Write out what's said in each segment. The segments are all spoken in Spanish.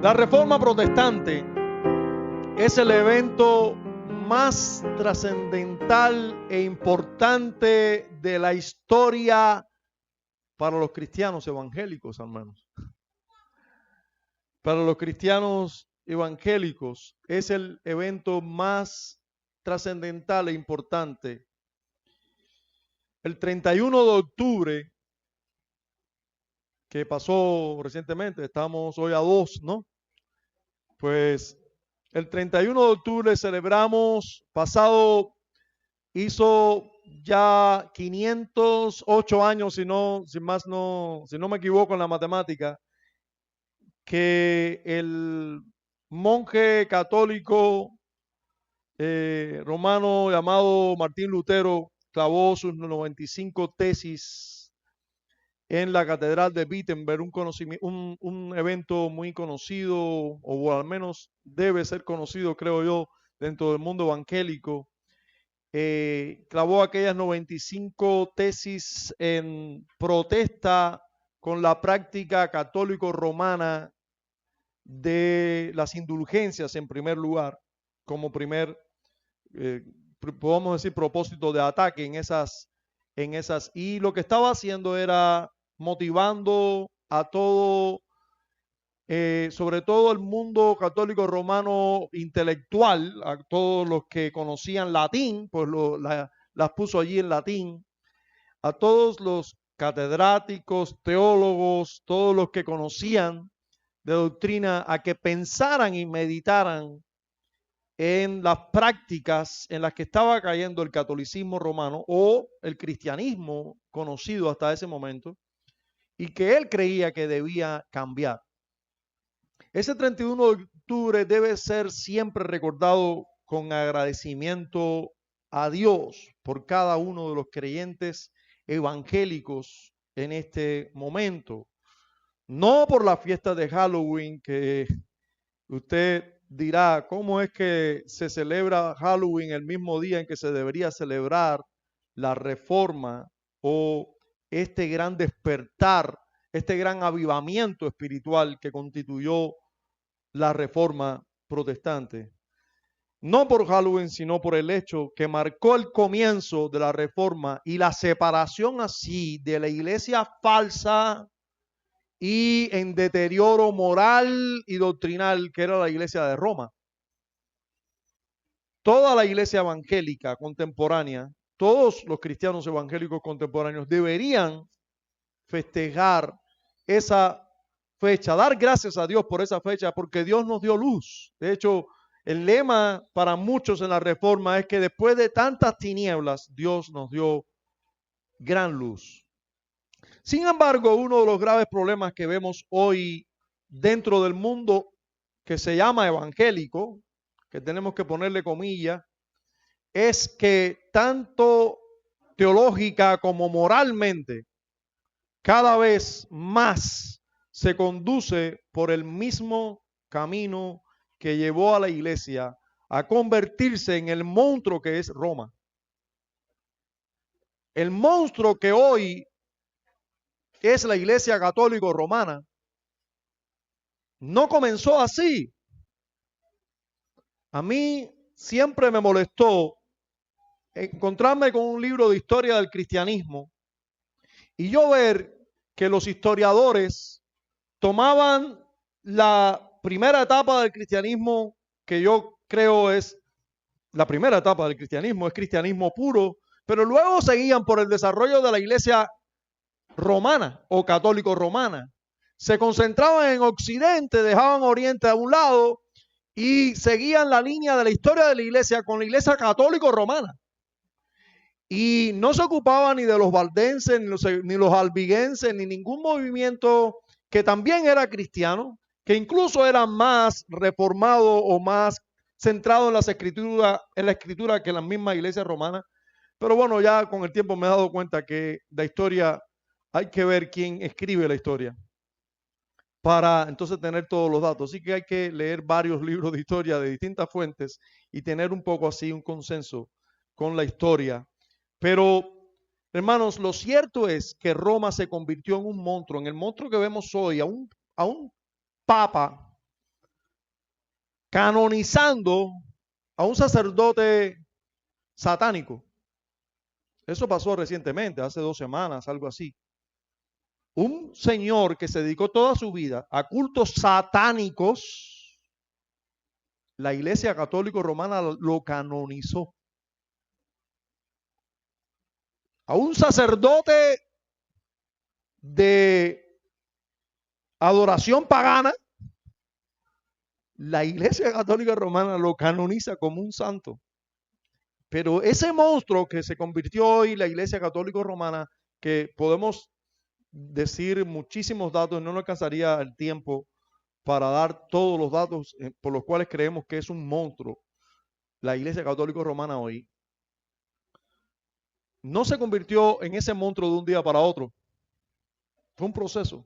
La Reforma Protestante es el evento más trascendental e importante de la historia para los cristianos evangélicos, hermanos. Para los cristianos evangélicos es el evento más trascendental e importante. El 31 de octubre, que pasó recientemente, estamos hoy a 2, ¿no? Pues el 31 de octubre celebramos, hizo ya 508 años, si no me equivoco en la matemática, que el monje católico romano llamado Martín Lutero clavó sus 95 tesis en la catedral de Wittenberg, un evento muy conocido, o al menos debe ser conocido, creo yo, dentro del mundo evangélico. Clavó aquellas 95 tesis en protesta con la práctica católico-romana de las indulgencias en primer lugar, como primer, podemos decir, propósito de ataque en esas. Y lo que estaba haciendo era motivando a todo, sobre todo el mundo católico romano intelectual, a todos los que conocían latín, pues las puso allí en latín, a todos los catedráticos, teólogos, todos los que conocían de doctrina, a que pensaran y meditaran en las prácticas en las que estaba cayendo el catolicismo romano o el cristianismo conocido hasta ese momento, y que él creía que debía cambiar. Ese 31 de octubre debe ser siempre recordado con agradecimiento a Dios por cada uno de los creyentes evangélicos en este momento. No por la fiesta de Halloween, que usted dirá, ¿cómo es que se celebra Halloween el mismo día en que se debería celebrar la Reforma o este gran despertar, este gran avivamiento espiritual que constituyó la Reforma Protestante? No por Halloween, sino por el hecho que marcó el comienzo de la Reforma y la separación así de la iglesia falsa y en deterioro moral y doctrinal que era la iglesia de Roma. Toda la iglesia evangélica contemporánea, todos los cristianos evangélicos contemporáneos deberían festejar esa fecha, dar gracias a Dios por esa fecha, porque Dios nos dio luz. De hecho, el lema para muchos en la Reforma es que después de tantas tinieblas, Dios nos dio gran luz. Sin embargo, uno de los graves problemas que vemos hoy dentro del mundo que se llama evangélico, que tenemos que ponerle comillas, es que tanto teológica como moralmente, cada vez más se conduce por el mismo camino que llevó a la iglesia a convertirse en el monstruo que es Roma. El monstruo que hoy es la iglesia católica romana no comenzó así. A mí siempre me molestó encontrarme con un libro de historia del cristianismo y yo ver que los historiadores tomaban la primera etapa del cristianismo, que yo creo es la primera etapa del cristianismo, es cristianismo puro, pero luego seguían por el desarrollo de la iglesia romana o católico romana. Se concentraban en Occidente, dejaban Oriente a un lado y seguían la línea de la historia de la iglesia con la iglesia católico romana. Y no se ocupaban ni de los valdenses, ni los albigenses, ni ningún movimiento que también era cristiano, que incluso era más reformado o más centrado en la escritura que la misma iglesia romana. Pero bueno, ya con el tiempo me he dado cuenta que la historia, hay que ver quién escribe la historia para entonces tener todos los datos. Así que hay que leer varios libros de historia de distintas fuentes y tener un poco así un consenso con la historia. Pero, hermanos, lo cierto es que Roma se convirtió en un monstruo, en el monstruo que vemos hoy, a un papa canonizando a un sacerdote satánico. Eso pasó recientemente, hace 2 semanas, algo así. Un señor que se dedicó toda su vida a cultos satánicos, la Iglesia Católica Romana lo canonizó. A un sacerdote de adoración pagana, la Iglesia Católica Romana lo canoniza como un santo. Pero ese monstruo que se convirtió hoy la Iglesia Católica Romana, que podemos decir muchísimos datos, no nos alcanzaría el tiempo para dar todos los datos por los cuales creemos que es un monstruo, la Iglesia Católica Romana hoy, no se convirtió en ese monstruo de un día para otro. Fue un proceso.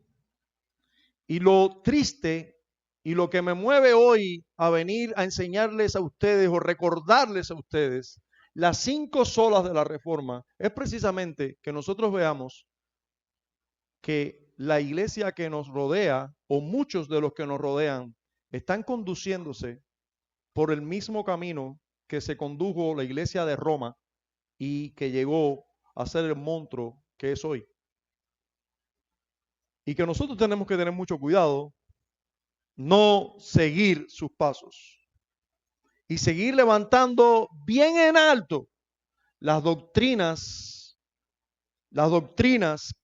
Y lo triste y lo que me mueve hoy a venir a enseñarles a ustedes o recordarles a ustedes las 5 solas de la Reforma es precisamente que nosotros veamos que la iglesia que nos rodea o muchos de los que nos rodean están conduciéndose por el mismo camino que se condujo la iglesia de Roma y que llegó a ser el monstruo que es hoy. Y que nosotros tenemos que tener mucho cuidado, no seguir sus pasos y seguir levantando bien en alto las doctrinas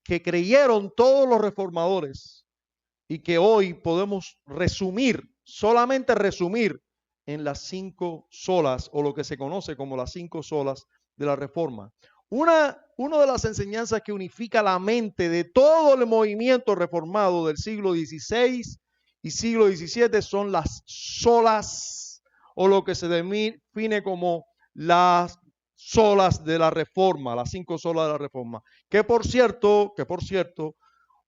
que creyeron todos los reformadores y que hoy podemos resumir, solamente resumir en las 5 solas o lo que se conoce como las 5 solas de la Reforma. Una de las enseñanzas que unifica la mente de todo el movimiento reformado del siglo XVI y siglo XVII son las solas o lo que se define como las solas de la Reforma, las 5 solas de la Reforma. Que por cierto,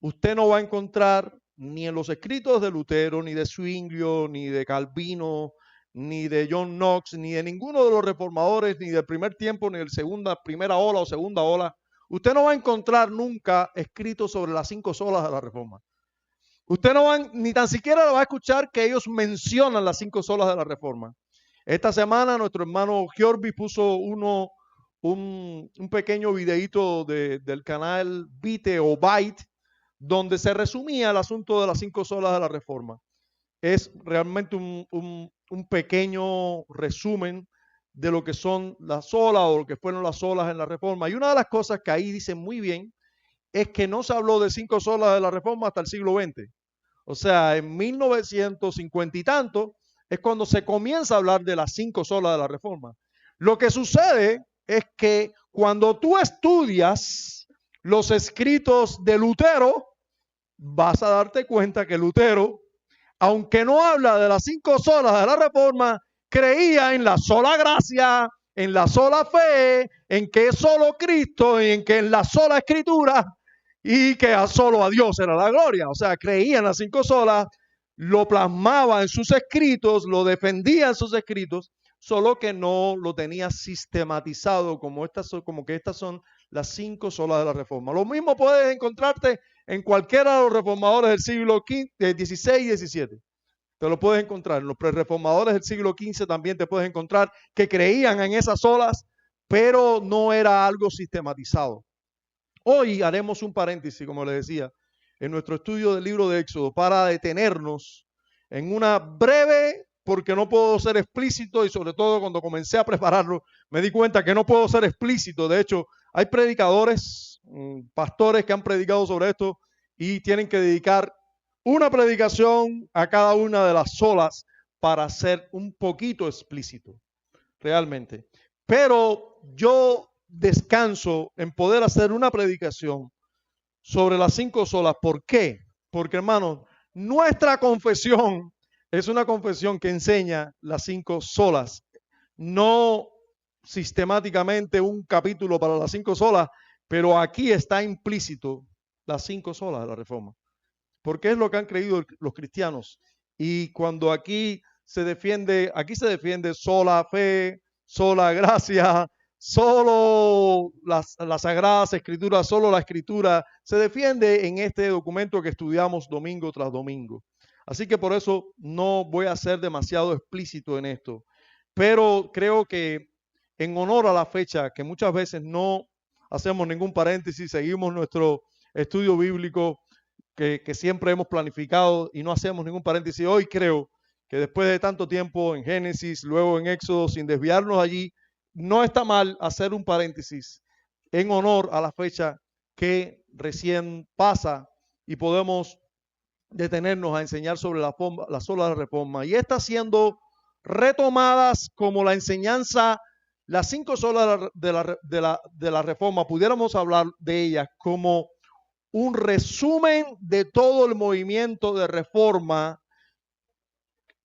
usted no va a encontrar ni en los escritos de Lutero, ni de Zwinglio, ni de Calvino, ni de John Knox, ni de ninguno de los reformadores, ni del primer tiempo, ni de primera ola o segunda ola. Usted no va a encontrar nunca escritos sobre las 5 solas de la Reforma. Usted no va, ni tan siquiera va a escuchar que ellos mencionan las 5 solas de la Reforma. Esta semana nuestro hermano Giorbi puso un pequeño videíto del canal Vite o Byte, donde se resumía el asunto de las 5 solas de la Reforma. Es realmente un pequeño resumen de lo que son las solas o lo que fueron las solas en la Reforma. Y una de las cosas que ahí dicen muy bien es que no se habló de 5 solas de la Reforma hasta el siglo XX. O sea, en 1950 y tanto es cuando se comienza a hablar de las 5 solas de la Reforma. Lo que sucede es que cuando tú estudias los escritos de Lutero, vas a darte cuenta que Lutero, aunque no habla de las 5 solas de la Reforma, creía en la sola gracia, en la sola fe, en que es solo Cristo y en que en la sola Escritura y que solo a Dios era la gloria. O sea, creía en las 5 solas, lo plasmaba en sus escritos, lo defendía en sus escritos, solo que no lo tenía sistematizado como que estas son las 5 solas de la Reforma. Lo mismo puedes encontrarte en cualquiera de los reformadores del siglo XVI y XVII. Te lo puedes encontrar. En los prereformadores del siglo XV también te puedes encontrar que creían en esas solas, pero no era algo sistematizado. Hoy haremos un paréntesis, como les decía, en nuestro estudio del libro de Éxodo para detenernos en una breve, porque no puedo ser explícito y sobre todo cuando comencé a prepararlo me di cuenta que no puedo ser explícito. De hecho, hay predicadores, pastores que han predicado sobre esto y tienen que dedicar una predicación a cada una de las solas para ser un poquito explícito, realmente. Pero yo descanso en poder hacer una predicación sobre las 5 solas. ¿Por qué? Porque, hermanos, nuestra confesión es una confesión que enseña las 5 solas, no sistemáticamente un capítulo para las 5 solas, pero aquí está implícito las 5 solas de la Reforma, porque es lo que han creído los cristianos. Y cuando aquí se defiende sola fe, sola gracia, solo las Sagradas Escrituras, solo la Escritura, se defiende en este documento que estudiamos domingo tras domingo. Así que por eso no voy a ser demasiado explícito en esto. Pero creo que en honor a la fecha, que muchas veces no hacemos ningún paréntesis, seguimos nuestro estudio bíblico que siempre hemos planificado y no hacemos ningún paréntesis. Hoy creo que después de tanto tiempo en Génesis, luego en Éxodo, sin desviarnos allí, no está mal hacer un paréntesis en honor a la fecha que recién pasa y podemos detenernos a enseñar sobre la sola reforma. Y está siendo retomadas como la enseñanza, las 5 solas de la reforma, pudiéramos hablar de ellas como un resumen de todo el movimiento de reforma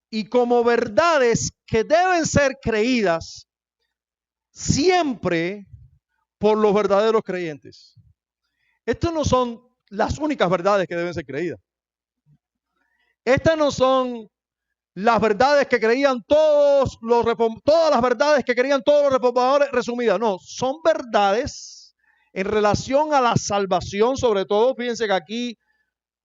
y como verdades que deben ser creídas siempre por los verdaderos creyentes. Estas no son las únicas verdades que deben ser creídas. Estas no son las verdades que creían todas las verdades que creían todos los reformadores resumidas. No, son verdades en relación a la salvación, sobre todo. Fíjense que aquí,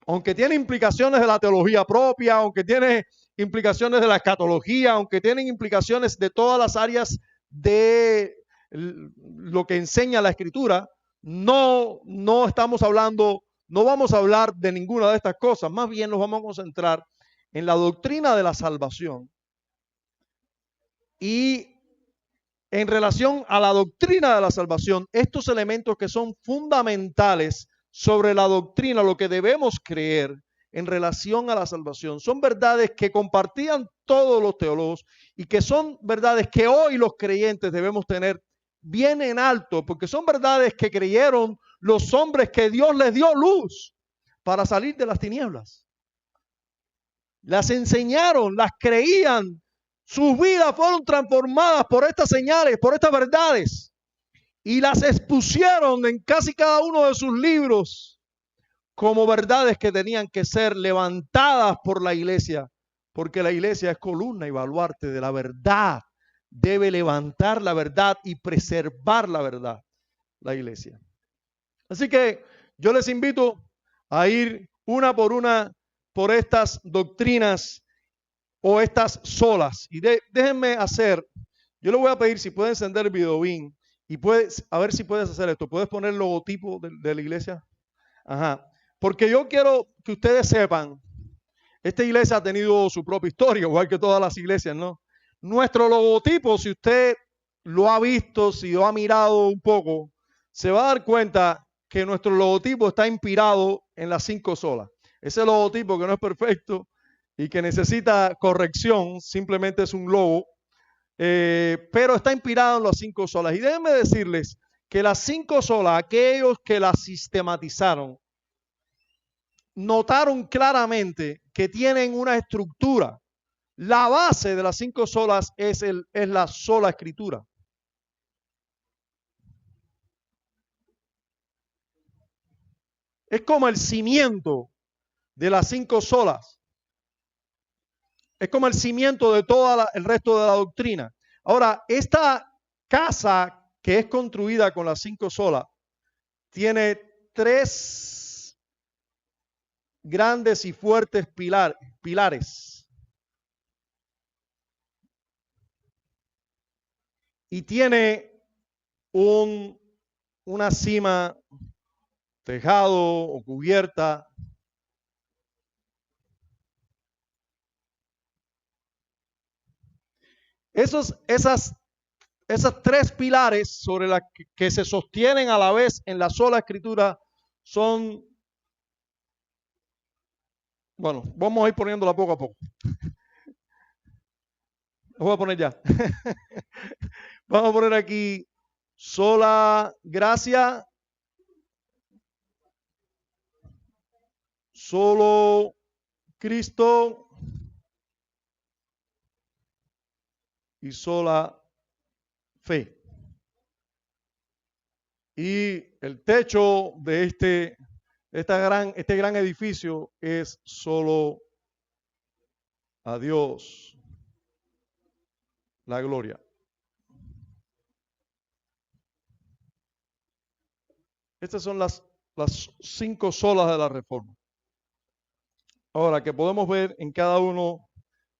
aunque tiene implicaciones de la teología propia, aunque tiene implicaciones de la escatología, aunque tienen implicaciones de todas las áreas de lo que enseña la Escritura, no estamos hablando, no vamos a hablar de ninguna de estas cosas, más bien nos vamos a concentrar en la doctrina de la salvación. Y en relación a la doctrina de la salvación, estos elementos que son fundamentales sobre la doctrina, lo que debemos creer en relación a la salvación, son verdades que compartían todos los teólogos y que son verdades que hoy los creyentes debemos tener bien en alto, porque son verdades que creyeron los hombres que Dios les dio luz para salir de las tinieblas. Las enseñaron, las creían, sus vidas fueron transformadas por estas señales, por estas verdades, y las expusieron en casi cada uno de sus libros como verdades que tenían que ser levantadas por la iglesia, porque la iglesia es columna y baluarte de la verdad. Debe levantar la verdad y preservar la verdad, la iglesia. Así que yo les invito a ir una por estas doctrinas o estas solas. Y déjenme hacer, yo le voy a pedir si puede encender el videobin y a ver si puedes hacer esto. ¿Puedes poner el logotipo de la iglesia? Ajá. Porque yo quiero que ustedes sepan, esta iglesia ha tenido su propia historia, igual que todas las iglesias, ¿no? Nuestro logotipo, si usted lo ha visto, si lo ha mirado un poco, se va a dar cuenta que nuestro logotipo está inspirado en las 5 solas. Ese logotipo que no es perfecto y que necesita corrección, simplemente es un logo, pero está inspirado en las 5 solas. Y déjenme decirles que las 5 solas, aquellos que las sistematizaron, notaron claramente que tienen una estructura. La base de las 5 solas es la sola escritura. Es como el cimiento de las 5 solas. Es como el cimiento de todo el resto de la doctrina. Ahora, esta casa que es construida con las 5 solas tiene 3 grandes y fuertes pilares. Y tiene una cima, tejado o cubierta. Esas 3 pilares sobre las que se sostienen a la vez en la sola escritura son, bueno, vamos a ir poniéndola poco a poco. Lo voy a poner ya. Vamos a poner aquí sola gracia, solo Cristo y sola fe. Y el techo de este gran edificio es solo a Dios la gloria. Estas son las 5 solas de la reforma. Ahora, que podemos ver en cada uno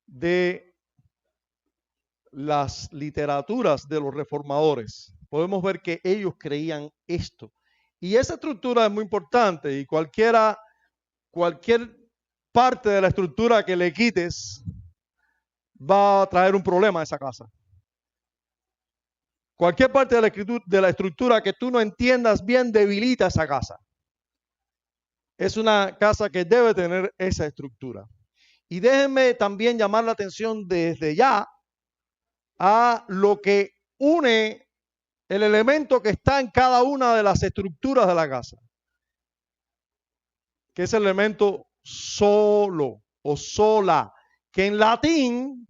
de las literaturas de los reformadores, podemos ver que ellos creían esto. Y esa estructura es muy importante y cualquier parte de la estructura que le quites va a traer un problema a esa casa. Cualquier parte de la estructura que tú no entiendas bien debilita esa casa. Es una casa que debe tener esa estructura. Y déjenme también llamar la atención desde ya a lo que une el elemento que está en cada una de las estructuras de la casa, que es el elemento solo o sola, que en latín,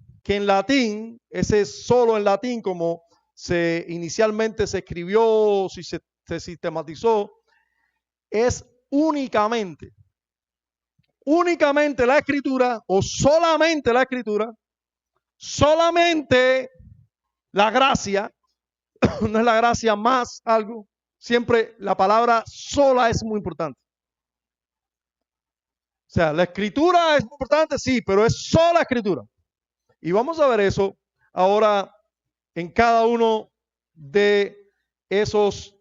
ese solo en latín, como inicialmente se escribió, si se sistematizó, es únicamente la escritura o solamente la escritura, solamente la gracia, no es la gracia más algo, siempre la palabra sola es muy importante. O sea, la escritura es importante, sí, pero es sola escritura. Y vamos a ver eso ahora en cada uno de esas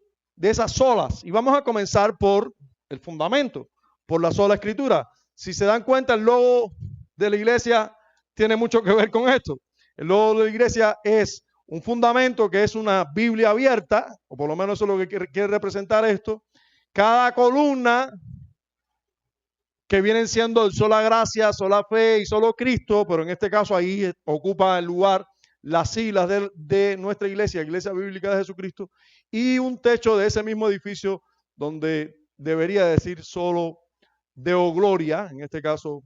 solas. Y vamos a comenzar por el fundamento, por la sola escritura. Si se dan cuenta, el logo de la iglesia tiene mucho que ver con esto. El logo de la iglesia es un fundamento que es una Biblia abierta, o por lo menos eso es lo que quiere representar esto. Cada columna, que vienen siendo el sola gracia, sola fe y solo Cristo, pero en este caso ahí ocupa el lugar las siglas de nuestra iglesia, Iglesia Bíblica de Jesucristo, y un techo de ese mismo edificio donde debería decir solo Deo Gloria, en este caso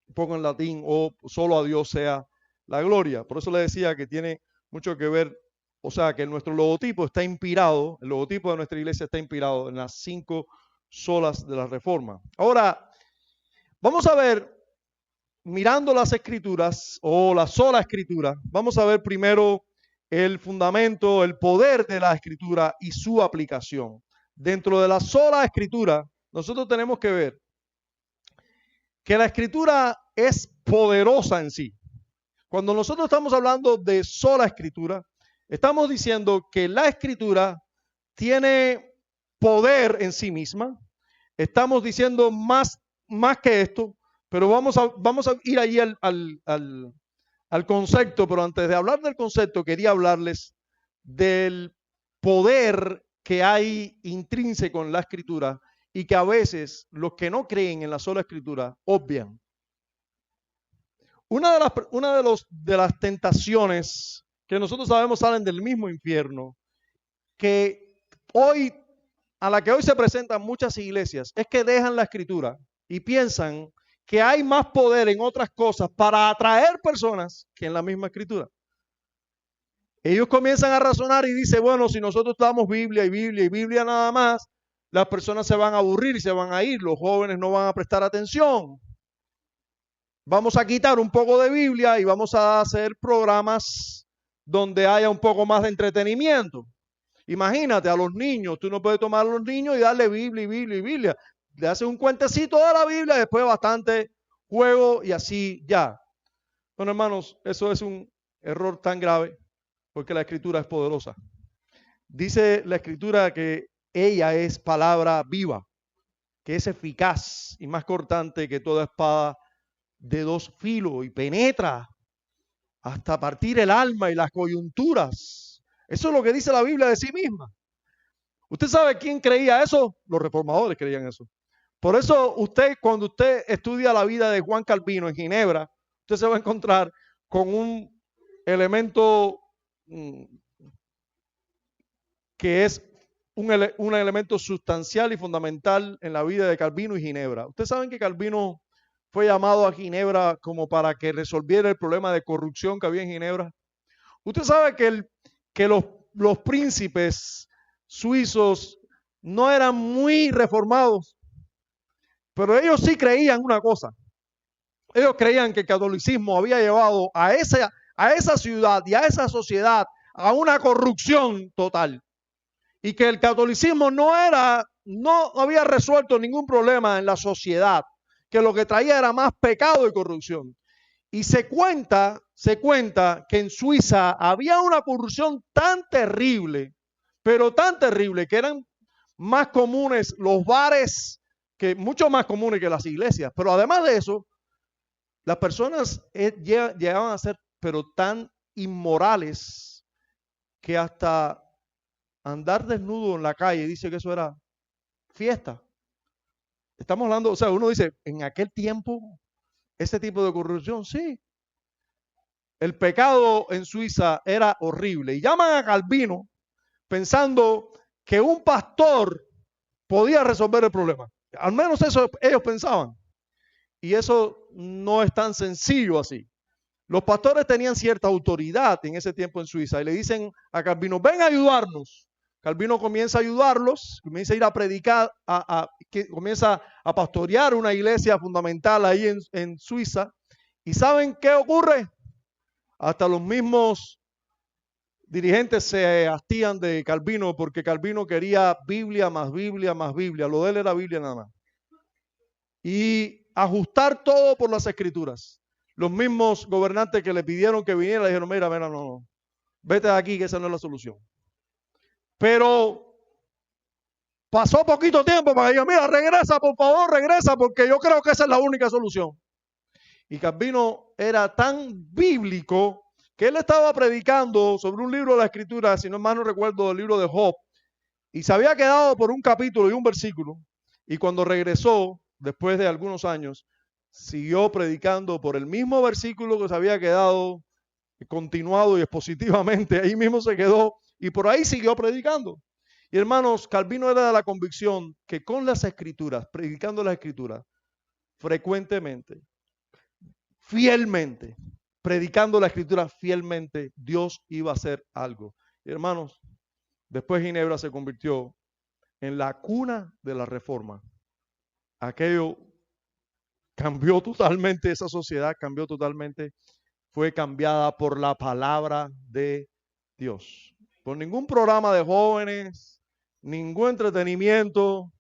un poco en latín, o solo a Dios sea la gloria. Por eso le decía que tiene mucho que ver, o sea, que nuestro logotipo está inspirado, el logotipo de nuestra iglesia está inspirado en las 5 solas de la Reforma. Ahora, vamos a ver, mirando las escrituras o la sola escritura, vamos a ver primero el fundamento, el poder de la escritura y su aplicación. Dentro de la sola escritura, nosotros tenemos que ver que la escritura es poderosa en sí. Cuando nosotros estamos hablando de sola escritura, estamos diciendo que la escritura tiene poder en sí misma. Estamos diciendo más que esto, pero vamos a ir allí al concepto, pero antes de hablar del concepto quería hablarles del poder que hay intrínseco en la escritura y que a veces los que no creen en la sola escritura obvian. Una de las tentaciones que nosotros sabemos salen del mismo infierno, a la que hoy se presentan muchas iglesias, es que dejan la escritura y piensan que hay más poder en otras cosas para atraer personas que en la misma escritura. Ellos comienzan a razonar y dicen, bueno, si nosotros damos Biblia y Biblia y Biblia nada más, las personas se van a aburrir y se van a ir, los jóvenes no van a prestar atención. Vamos a quitar un poco de Biblia y vamos a hacer programas donde haya un poco más de entretenimiento. Imagínate a los niños, tú no puedes tomar a los niños y darle Biblia y Biblia y Biblia. Le haces un cuentecito de la Biblia, después bastante juego y así ya. Bueno, hermanos, eso es un error tan grave porque la escritura es poderosa. Dice la escritura que ella es palabra viva, que es eficaz y más cortante que toda espada de 2 filos y penetra hasta partir el alma y las coyunturas. Eso es lo que dice la Biblia de sí misma. ¿Usted sabe quién creía eso? Los reformadores creían eso. Por eso cuando usted estudia la vida de Juan Calvino en Ginebra, usted se va a encontrar con un elemento que es un elemento sustancial y fundamental en la vida de Calvino y Ginebra. Ustedes saben que Calvino fue llamado a Ginebra como para que resolviera el problema de corrupción que había en Ginebra. Usted sabe que los príncipes suizos no eran muy reformados, pero ellos sí creían una cosa. Ellos creían que el catolicismo había llevado a esa ciudad y a esa sociedad a una corrupción total. Y que el catolicismo no había resuelto ningún problema en la sociedad. que lo que traía era más pecado y corrupción. Y se cuenta que en Suiza había una corrupción tan terrible, pero tan terrible, que eran más comunes los bares, que mucho más comunes que las iglesias. Pero además de eso, las personas llegaban a ser pero tan inmorales que hasta andar desnudo en la calle, dice que eso era fiesta. Estamos hablando, o sea, uno dice, en aquel tiempo, ese tipo de corrupción, sí. El pecado en Suiza era horrible. Y llaman a Calvino pensando que un pastor podía resolver el problema. Al menos eso ellos pensaban. Y eso no es tan sencillo así. Los pastores tenían cierta autoridad en ese tiempo en Suiza y le dicen a Calvino, ven a ayudarnos. Calvino comienza a ayudarlos, comienza a ir a predicar, comienza a pastorear una iglesia fundamental ahí en Suiza. ¿Y saben qué ocurre? Hasta los mismos dirigentes se hastían de Calvino porque Calvino quería Biblia más Biblia más Biblia. Lo de él era Biblia nada más. Y ajustar todo por las escrituras. Los mismos gobernantes que le pidieron que viniera le dijeron, mira, no, vete de aquí que esa no es la solución. Pero pasó poquito tiempo para que diga, mira, regresa, por favor, regresa, porque yo creo que esa es la única solución. Y Calvino era tan bíblico que él estaba predicando sobre un libro de la Escritura, si no más no recuerdo, el libro de Job, y se había quedado por un capítulo y un versículo, y cuando regresó, después de algunos años, siguió predicando por el mismo versículo que se había quedado, continuado y expositivamente, ahí mismo se quedó, y por ahí siguió predicando. Y hermanos, Calvino era de la convicción que con las Escrituras, predicando las Escrituras, frecuentemente, fielmente, predicando la Escritura fielmente, Dios iba a hacer algo. Y hermanos, después Ginebra se convirtió en la cuna de la Reforma. Aquello cambió totalmente, esa sociedad cambió totalmente, fue cambiada por la palabra de Dios. Por ningún programa de jóvenes, ningún entretenimiento,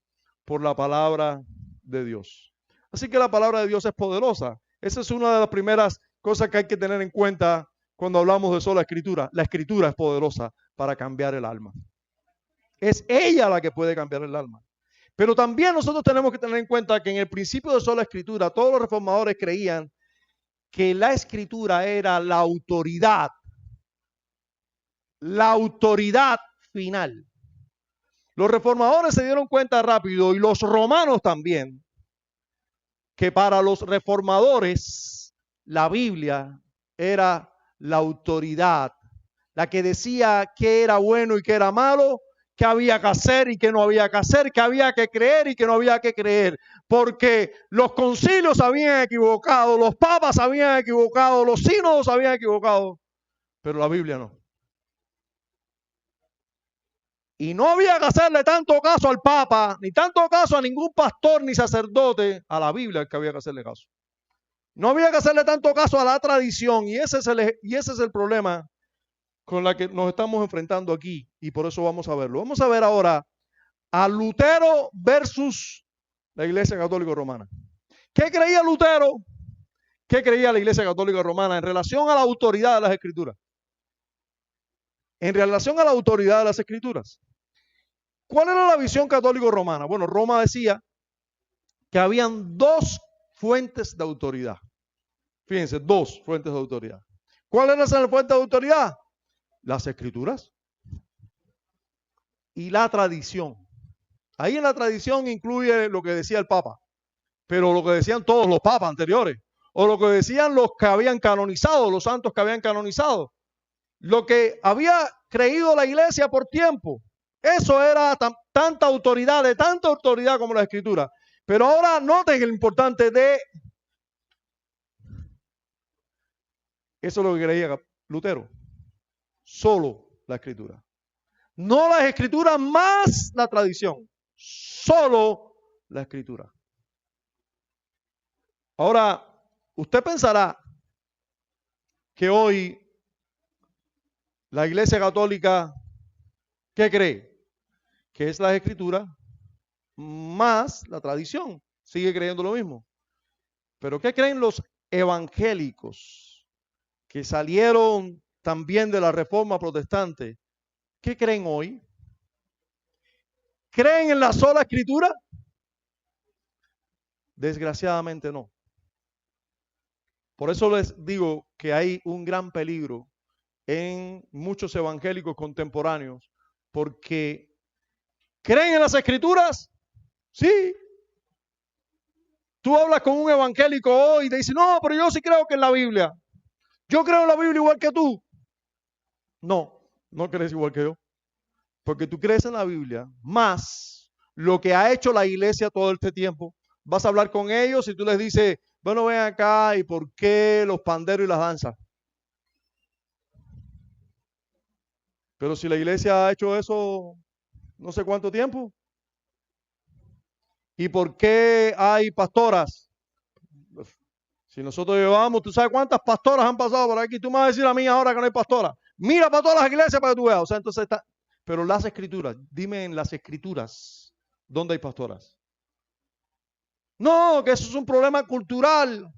por la palabra de Dios. Así que la palabra de Dios es poderosa. Esa es una de las primeras cosas que hay que tener en cuenta cuando hablamos de sola escritura. La escritura es poderosa para cambiar el alma. Es ella la que puede cambiar el alma. Pero también nosotros tenemos que tener en cuenta que en el principio de sola escritura, todos los reformadores creían que la escritura era la autoridad final. Los reformadores se dieron cuenta rápido, y los romanos también, que para los reformadores la Biblia era la autoridad, la que decía qué era bueno y qué era malo, qué había que hacer y qué no había que hacer, qué había que creer y qué no había que creer, porque los concilios habían equivocado, los papas habían equivocado, los sínodos habían equivocado, pero la Biblia no. Y no había que hacerle tanto caso al Papa, ni tanto caso a ningún pastor ni sacerdote, a la Biblia que había que hacerle caso. No había que hacerle tanto caso a la tradición, y ese es el problema con la que nos estamos enfrentando aquí, y por eso vamos a verlo. Vamos a ver ahora a Lutero versus la Iglesia Católica Romana. ¿Qué creía Lutero? ¿Qué creía la Iglesia Católica Romana en relación a la autoridad de las Escrituras? En relación a la autoridad de las Escrituras. ¿Cuál era la visión católico-romana? Bueno, Roma decía que habían dos fuentes de autoridad. Fíjense, dos fuentes de autoridad. ¿Cuál era esa fuente de autoridad? Las Escrituras y la tradición. Ahí en la tradición incluye lo que decía el Papa, pero lo que decían todos los papas anteriores, o lo que decían los que habían canonizado, los santos que habían canonizado, lo que había creído la iglesia por tiempo. Eso era tanta autoridad como la Escritura. Pero ahora noten lo importante de eso, es lo que creía Lutero. Solo la Escritura. No las Escrituras más la tradición. Solo la Escritura. Ahora, usted pensará que hoy la Iglesia Católica, ¿qué cree? Que es la Escritura más la tradición. Sigue creyendo lo mismo. Pero ¿qué creen los evangélicos que salieron también de la Reforma Protestante? ¿Qué creen hoy? ¿Creen en la sola Escritura? Desgraciadamente no. Por eso les digo que hay un gran peligro en muchos evangélicos contemporáneos, porque ¿creen en las Escrituras? Sí. Tú hablas con un evangélico hoy y te dice, no, pero yo sí creo que en la Biblia. Yo creo en la Biblia igual que tú. No, no crees igual que yo. Porque tú crees en la Biblia, más lo que ha hecho la iglesia todo este tiempo. Vas a hablar con ellos y tú les dices, bueno, ven acá, ¿y por qué los panderos y las danzas? Pero si la iglesia ha hecho eso no sé cuánto tiempo. ¿Y por qué hay pastoras? Si nosotros llevamos, ¿tú sabes cuántas pastoras han pasado por aquí? Tú me vas a decir a mí ahora que no hay pastora. Mira para todas las iglesias para que tú veas. O sea, entonces está. Pero las escrituras, dime en las escrituras, ¿dónde hay pastoras? No, que eso es un problema cultural.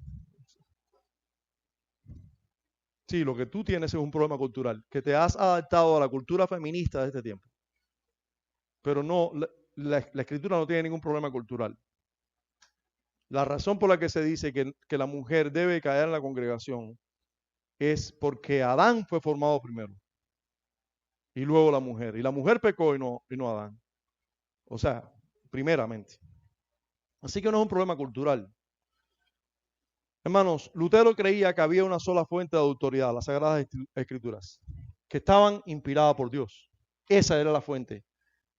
Sí, lo que tú tienes es un problema cultural, que te has adaptado a la cultura feminista de este tiempo. Pero no, la escritura no tiene ningún problema cultural. La razón por la que se dice que la mujer debe caer en la congregación es porque Adán fue formado primero y luego la mujer. Y la mujer pecó y no Adán. O sea, primeramente. Así que no es un problema cultural. Hermanos, Lutero creía que había una sola fuente de autoridad, las Sagradas Escrituras, que estaban inspiradas por Dios. Esa era la fuente,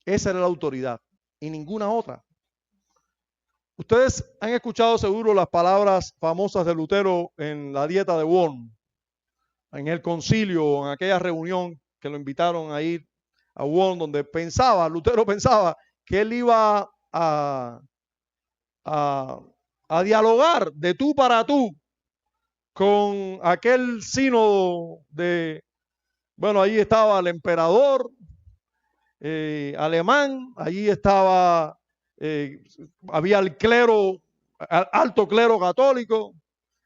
esa era la autoridad y ninguna otra. Ustedes han escuchado seguro las palabras famosas de Lutero en la dieta de Worms, en el concilio, en aquella reunión que lo invitaron a ir a Worms, donde Lutero pensaba que él iba a dialogar de tú para tú con aquel sínodo de, bueno, allí estaba el emperador alemán, allí estaba, había el clero, alto clero católico.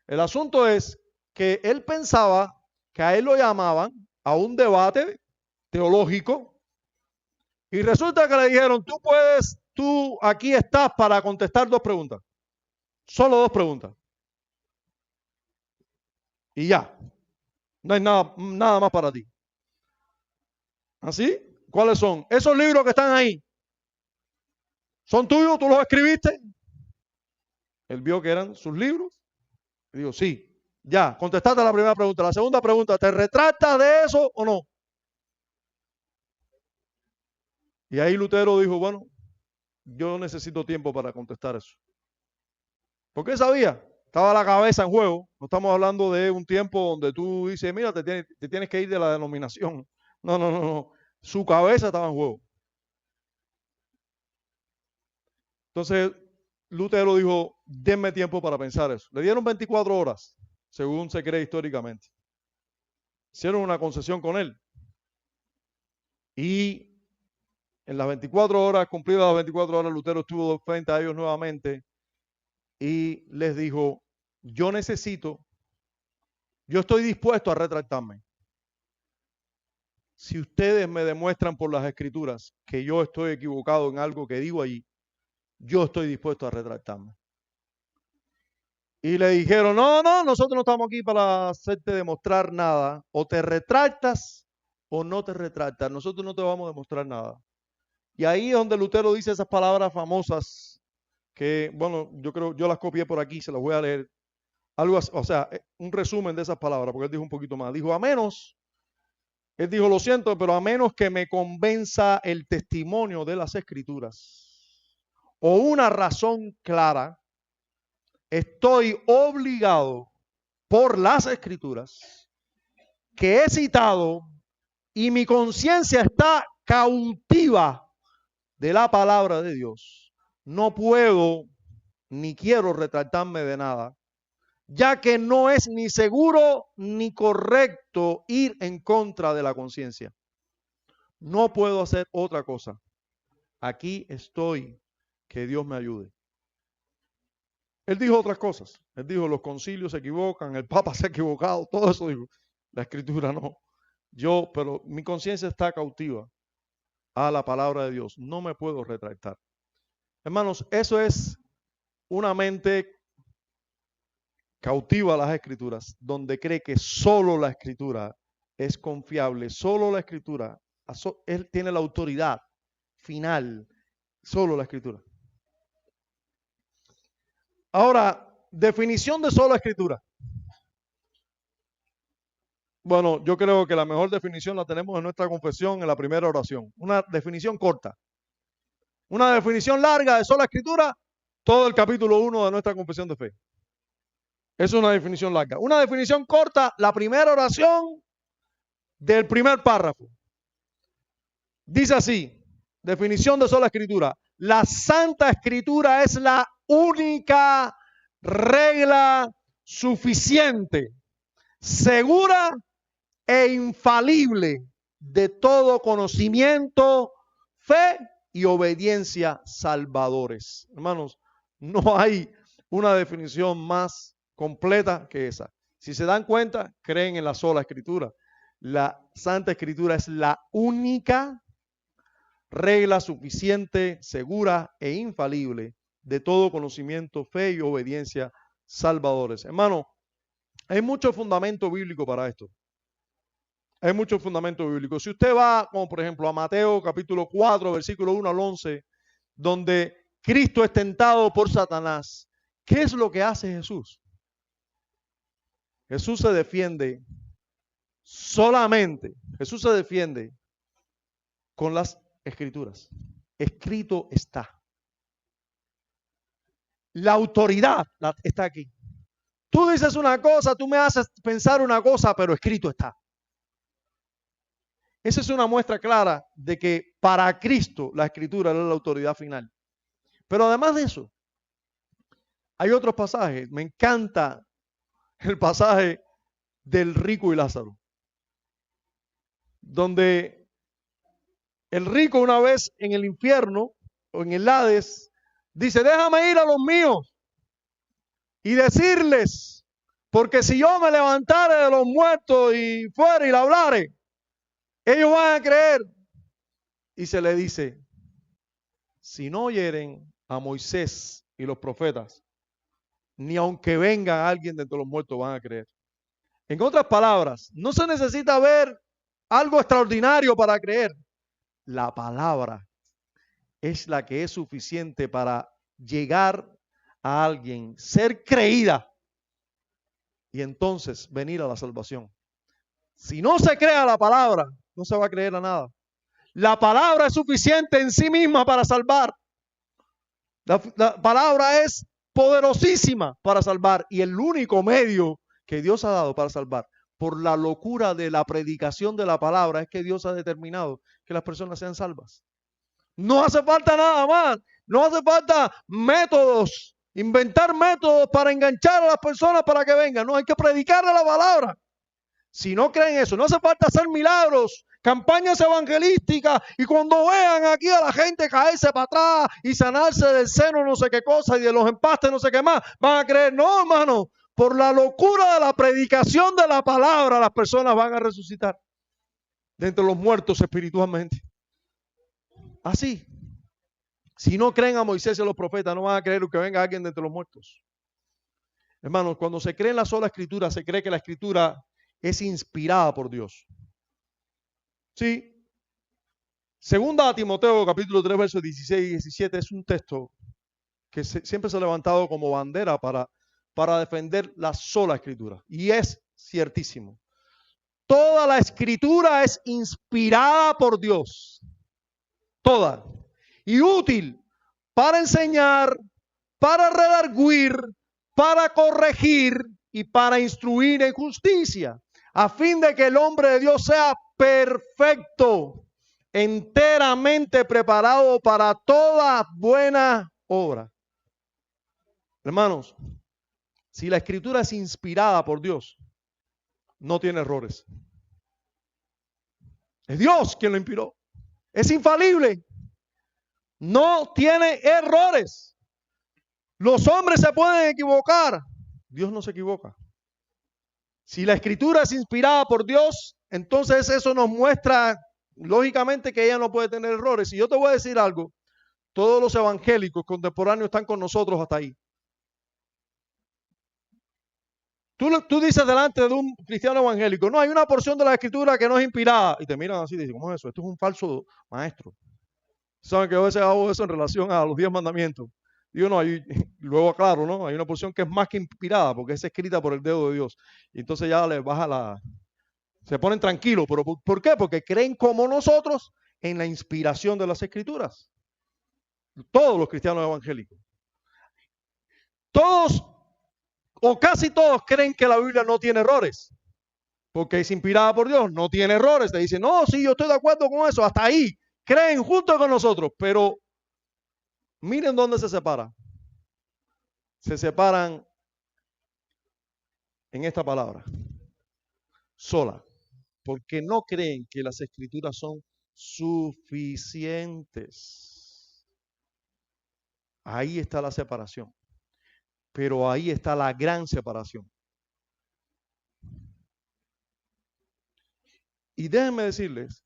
El asunto es que él pensaba que a él lo llamaban a un debate teológico y resulta que le dijeron, tú aquí estás para contestar dos preguntas, solo dos preguntas y ya, no hay nada más para ti. ¿Así? ¿Cuáles son? Esos libros que están ahí, ¿son tuyos? ¿Tú los escribiste? Él vio que eran sus libros y dijo, sí, ya, contestaste la primera pregunta. La segunda pregunta, ¿te retractas de eso o no? Y ahí Lutero dijo, bueno, yo necesito tiempo para contestar eso. ¿Por qué sabía? Estaba la cabeza en juego. No estamos hablando de un tiempo donde tú dices, mira, te tienes que ir de la denominación. No, no, no, no. Su cabeza estaba en juego. Entonces, Lutero dijo, denme tiempo para pensar eso. Le dieron 24 horas, según se cree históricamente. Hicieron una concesión con él. Y en las 24 horas, cumplidas las 24 horas, Lutero estuvo frente a ellos nuevamente y les dijo, yo estoy dispuesto a retractarme. Si ustedes me demuestran por las escrituras que yo estoy equivocado en algo que digo allí, yo estoy dispuesto a retractarme. Y le dijeron, no, no, nosotros no estamos aquí para hacerte demostrar nada. O te retractas o no te retractas. Nosotros no te vamos a demostrar nada. Y ahí es donde Lutero dice esas palabras famosas que, bueno, yo las copié por aquí, se las voy a leer. Algo así, o sea, un resumen de esas palabras, porque él dijo un poquito más. Dijo, él dijo, lo siento, pero a menos que me convenza el testimonio de las escrituras o una razón clara, estoy obligado por las escrituras que he citado y mi conciencia está cautiva de la palabra de Dios. No puedo ni quiero retractarme de nada, ya que no es ni seguro ni correcto ir en contra de la conciencia. No puedo hacer otra cosa. Aquí estoy. Que Dios me ayude. Él dijo otras cosas. Él dijo, los concilios se equivocan, el Papa se ha equivocado, todo eso dijo. La Escritura no. Pero mi conciencia está cautiva a la palabra de Dios. No me puedo retractar. Hermanos, eso es una mente cautiva a las Escrituras, donde cree que solo la Escritura es confiable, solo la Escritura, él tiene la autoridad final, solo la Escritura. Ahora, definición de sola Escritura. Bueno, yo creo que la mejor definición la tenemos en nuestra confesión, en la primera oración. Una definición corta. Una definición larga de sola Escritura, todo el capítulo 1 de nuestra confesión de fe. Es una definición larga. Una definición corta, la primera oración del primer párrafo. Dice así, definición de sola Escritura. La Santa Escritura es la única regla suficiente, segura e infalible de todo conocimiento, fe y obediencia salvadores. Hermanos, no hay una definición más completa que esa. Si se dan cuenta, creen en la sola Escritura. La Santa Escritura es la única regla suficiente, segura e infalible de todo conocimiento, fe y obediencia salvadores. Hermano, hay mucho fundamento bíblico para esto. Hay mucho fundamento bíblico. Si usted va, como por ejemplo, a Mateo capítulo 4, versículo 1 al 11, donde Cristo es tentado por Satanás, ¿qué es lo que hace Jesús? Jesús se defiende solamente, Jesús se defiende con las Escrituras. Escrito está. La autoridad está aquí. Tú dices una cosa, tú me haces pensar una cosa, pero escrito está. Esa es una muestra clara de que para Cristo la Escritura es la autoridad final. Pero además de eso, hay otros pasajes. Me encanta el pasaje del rico y Lázaro, donde el rico una vez en el infierno o en el Hades dice, déjame ir a los míos y decirles, porque si yo me levantare de los muertos y fuera y le hablare, ellos van a creer. Y se le dice, si no oyeren a Moisés y los profetas, ni aunque venga alguien de entre los muertos van a creer. En otras palabras, no se necesita ver algo extraordinario para creer. La palabra es la que es suficiente para llegar a alguien, ser creída y entonces venir a la salvación. Si no se crea la palabra, no se va a creer a nada. La palabra es suficiente en sí misma para salvar. La palabra es poderosísima para salvar y el único medio que Dios ha dado para salvar por la locura de la predicación de la palabra es que Dios ha determinado que las personas sean salvas. No hace falta nada más, no hace falta métodos, inventar métodos para enganchar a las personas para que vengan. No, hay que predicarle la palabra. Si no creen eso, no hace falta hacer milagros, campañas evangelísticas y cuando vean aquí a la gente caerse para atrás y sanarse del seno no sé qué cosa y de los empastes no sé qué más, van a creer. No, hermano, por la locura de la predicación de la palabra las personas van a resucitar de entre los muertos espiritualmente. Así. Si no creen a Moisés y a los profetas, no van a creer que venga alguien de entre los muertos. Hermanos, cuando se cree en la sola Escritura, se cree que la Escritura es inspirada por Dios. Sí. Segunda a Timoteo, capítulo 3, versos 16 y 17, es un texto que siempre se ha levantado como bandera para defender la sola Escritura. Y es ciertísimo. Toda la Escritura es inspirada por Dios. Toda. Y útil para enseñar, para redarguir, para corregir y para instruir en justicia, a fin de que el hombre de Dios sea perfecto, enteramente preparado para toda buena obra. Hermanos, si la Escritura es inspirada por Dios, no tiene errores. Es Dios quien lo inspiró. Es infalible. No tiene errores. Los hombres se pueden equivocar. Dios no se equivoca. Si la escritura es inspirada por Dios, entonces eso nos muestra lógicamente que ella no puede tener errores. Y yo te voy a decir algo, todos los evangélicos contemporáneos están con nosotros hasta ahí. Tú dices delante de un cristiano evangélico, no, hay una porción de la escritura que no es inspirada. Y te miran así y dicen, ¿cómo es eso? Esto es un falso maestro. Saben que yo a veces hago eso en relación a los 10 mandamientos. Digo, no, luego aclaro, ¿no? Hay una porción que es más que inspirada porque es escrita por el dedo de Dios. Y entonces ya le baja se ponen tranquilos. ¿Pero por qué? Porque creen como nosotros en la inspiración de las escrituras. Todos los cristianos evangélicos. Todos o casi todos creen que la Biblia no tiene errores. Porque es inspirada por Dios, no tiene errores. Te dicen, no, sí, yo estoy de acuerdo con eso. Hasta ahí creen junto con nosotros. Pero miren dónde se separa. Se separan en esta palabra, sola, porque no creen que las escrituras son suficientes. Ahí está la separación, pero ahí está la gran separación. Y déjenme decirles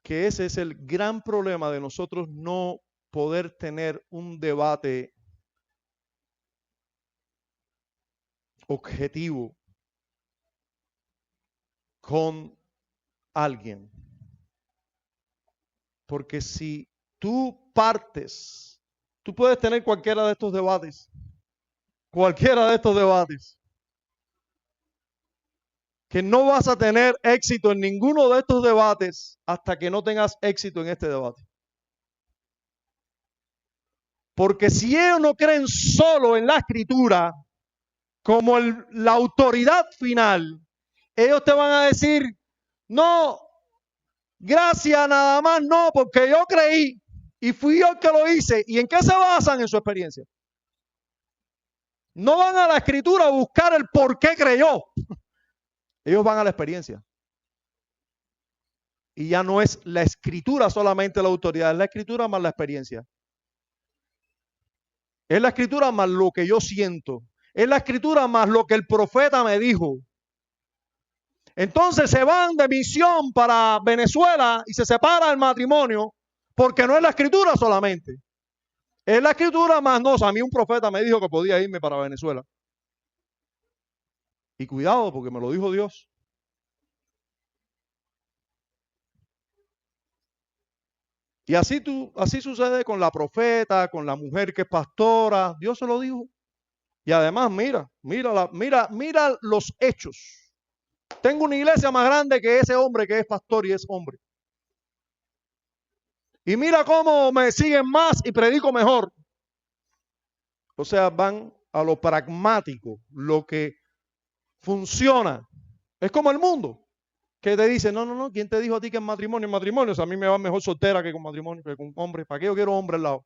que ese es el gran problema de nosotros no poder tener un debate objetivo con alguien. Porque si tú partes, tú puedes tener cualquiera de estos debates, que no vas a tener éxito en ninguno de estos debates hasta que no tengas éxito en este debate. Porque si ellos no creen solo en la escritura como la autoridad final, ellos te van a decir, no, gracias nada más, no, porque yo creí y fui yo el que lo hice. ¿Y en qué se basan? En su experiencia. No van a la escritura a buscar el por qué creyó. Ellos van a la experiencia. Y ya no es la escritura solamente la autoridad, es la escritura más la experiencia. Es la escritura más lo que yo siento. Es la escritura más lo que el profeta me dijo. Entonces se van de misión para Venezuela y se separa el matrimonio porque no es la escritura solamente. Es la escritura más no. A mí un profeta me dijo que podía irme para Venezuela. Y cuidado porque me lo dijo Dios. Y así sucede con la profeta, con la mujer que es pastora. Dios se lo dijo. Y además, mira los hechos. Tengo una iglesia más grande que ese hombre que es pastor y es hombre. Y mira cómo me siguen más y predico mejor. O sea, van a lo pragmático, lo que funciona. Es como el mundo, que te dice, no, ¿quién te dijo a ti que en matrimonio? En matrimonio, o sea, a mí me va mejor soltera que con matrimonio, que con hombre. ¿Para qué yo quiero hombre al lado?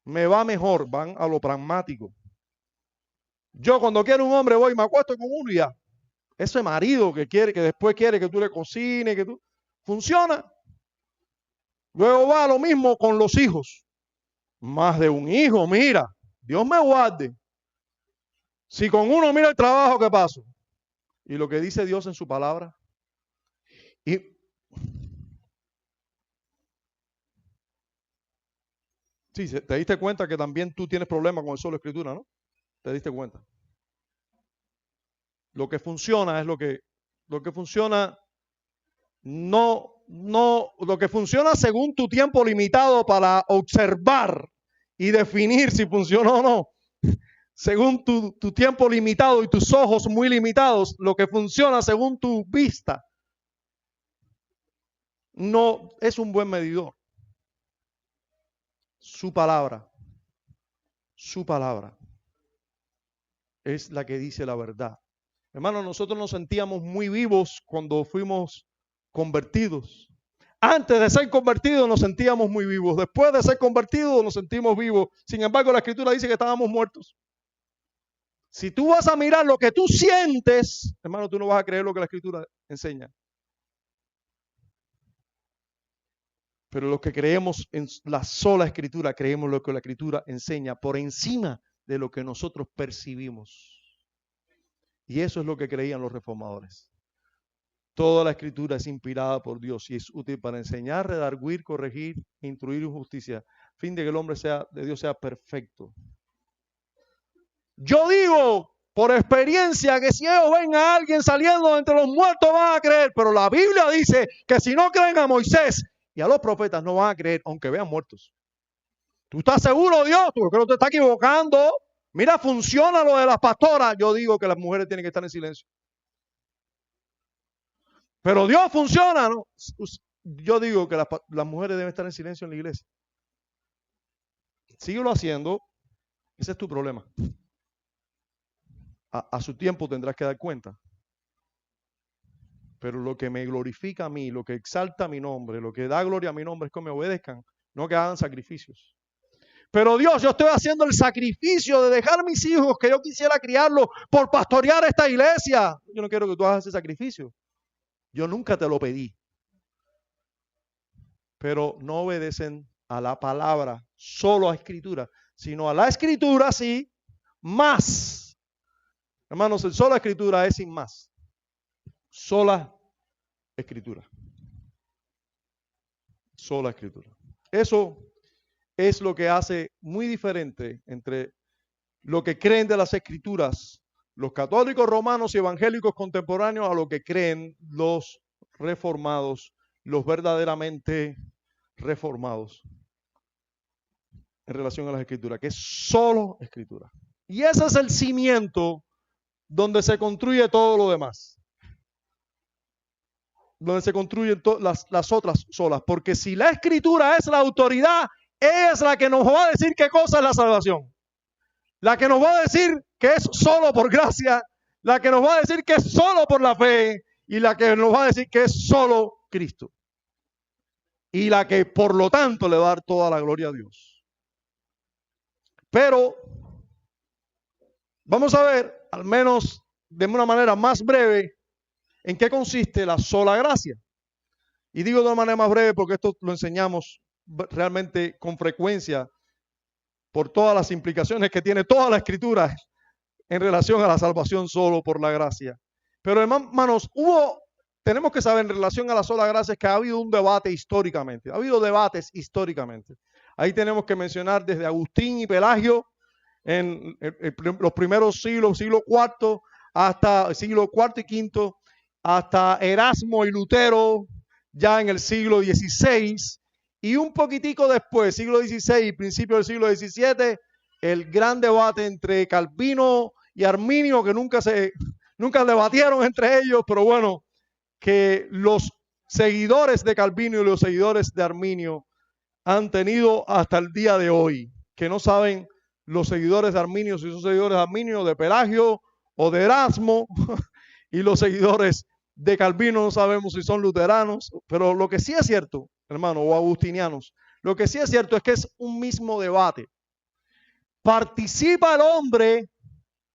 Me va mejor, van a lo pragmático. Yo cuando quiero un hombre voy y me acuesto con uno y ya. Ese marido que quiere, que después quiere que tú le cocines, que tú... Funciona. Luego va lo mismo con los hijos. Más de un hijo, mira, Dios me guarde. Si con uno mira el trabajo que paso y lo que dice Dios en su palabra. Y sí, te diste cuenta que también tú tienes problemas con el solo escritura, ¿no? Te diste cuenta. Lo que funciona es lo que funciona lo que funciona según tu tiempo limitado para observar y definir si funciona o no. Según tu tiempo limitado y tus ojos muy limitados, lo que funciona según tu vista no es un buen medidor. Su palabra es la que dice la verdad. Hermano, nosotros nos sentíamos muy vivos cuando fuimos convertidos. Antes de ser convertidos nos sentíamos muy vivos. Después de ser convertidos nos sentimos vivos. Sin embargo, la Escritura dice que estábamos muertos. Si tú vas a mirar lo que tú sientes, hermano, tú no vas a creer lo que la Escritura enseña. Pero los que creemos en la sola Escritura, creemos lo que la Escritura enseña por encima de lo que nosotros percibimos. Y eso es lo que creían los reformadores. Toda la Escritura es inspirada por Dios y es útil para enseñar, redarguir, corregir, instruir en justicia, a fin de que el hombre de Dios sea perfecto. Yo digo por experiencia que si ellos ven a alguien saliendo de entre los muertos van a creer, pero la Biblia dice que si no creen a Moisés y a los profetas no van a creer aunque vean muertos. ¿Tú estás seguro, Dios? ¿Tú creo que te estás equivocando? Mira, funciona lo de las pastoras. Yo digo que las mujeres tienen que estar en silencio. Pero Dios funciona, ¿no? Yo digo que las mujeres deben estar en silencio en la iglesia. Síguelo haciendo. Ese es tu problema. A su tiempo tendrás que dar cuenta. Pero lo que me glorifica a mí, lo que exalta mi nombre, lo que da gloria a mi nombre es que me obedezcan, no que hagan sacrificios. Pero Dios, yo estoy haciendo el sacrificio de dejar mis hijos que yo quisiera criarlos por pastorear esta iglesia. Yo no quiero que tú hagas ese sacrificio. Yo nunca te lo pedí. Pero no obedecen a la palabra, solo a escritura, sino a la escritura sí, más. Hermanos, el sola escritura es sin más. Sola escritura. Sola escritura. Eso es lo que hace muy diferente entre lo que creen de las escrituras los católicos romanos y evangélicos contemporáneos a lo que creen los reformados, los verdaderamente reformados en relación a las escrituras, que es solo escritura. Y ese es el cimiento donde se construye todo lo demás. Donde se construyen las otras solas. Porque si la escritura es la autoridad, ella es la que nos va a decir qué cosa es la salvación. La que nos va a decir que es solo por gracia, la que nos va a decir que es solo por la fe y la que nos va a decir que es solo Cristo. Y la que por lo tanto le va a dar toda la gloria a Dios. Pero vamos a ver, al menos de una manera más breve, en qué consiste la sola gracia. Y digo de una manera más breve porque esto lo enseñamos realmente con frecuencia por todas las implicaciones que tiene toda la escritura en relación a la salvación solo por la gracia. Pero hermanos, tenemos que saber en relación a la sola gracia que ha habido un debate históricamente, ha habido debates históricamente. Ahí tenemos que mencionar desde Agustín y Pelagio en los primeros siglos, siglo IV, hasta el siglo IV y V, hasta Erasmo y Lutero ya en el siglo XVI, y un poquitico después, siglo XVI y principio del siglo XVII, el gran debate entre Calvino y Arminio, que nunca debatieron entre ellos, pero bueno, que los seguidores de Calvino y los seguidores de Arminio han tenido hasta el día de hoy, que no saben los seguidores de Arminio si son seguidores de Arminio, de Pelagio o de Erasmo, y los seguidores de Calvino no sabemos si son luteranos, pero lo que sí es cierto, hermano, o agustinianos, lo que sí es cierto es que es un mismo debate. ¿Participa el hombre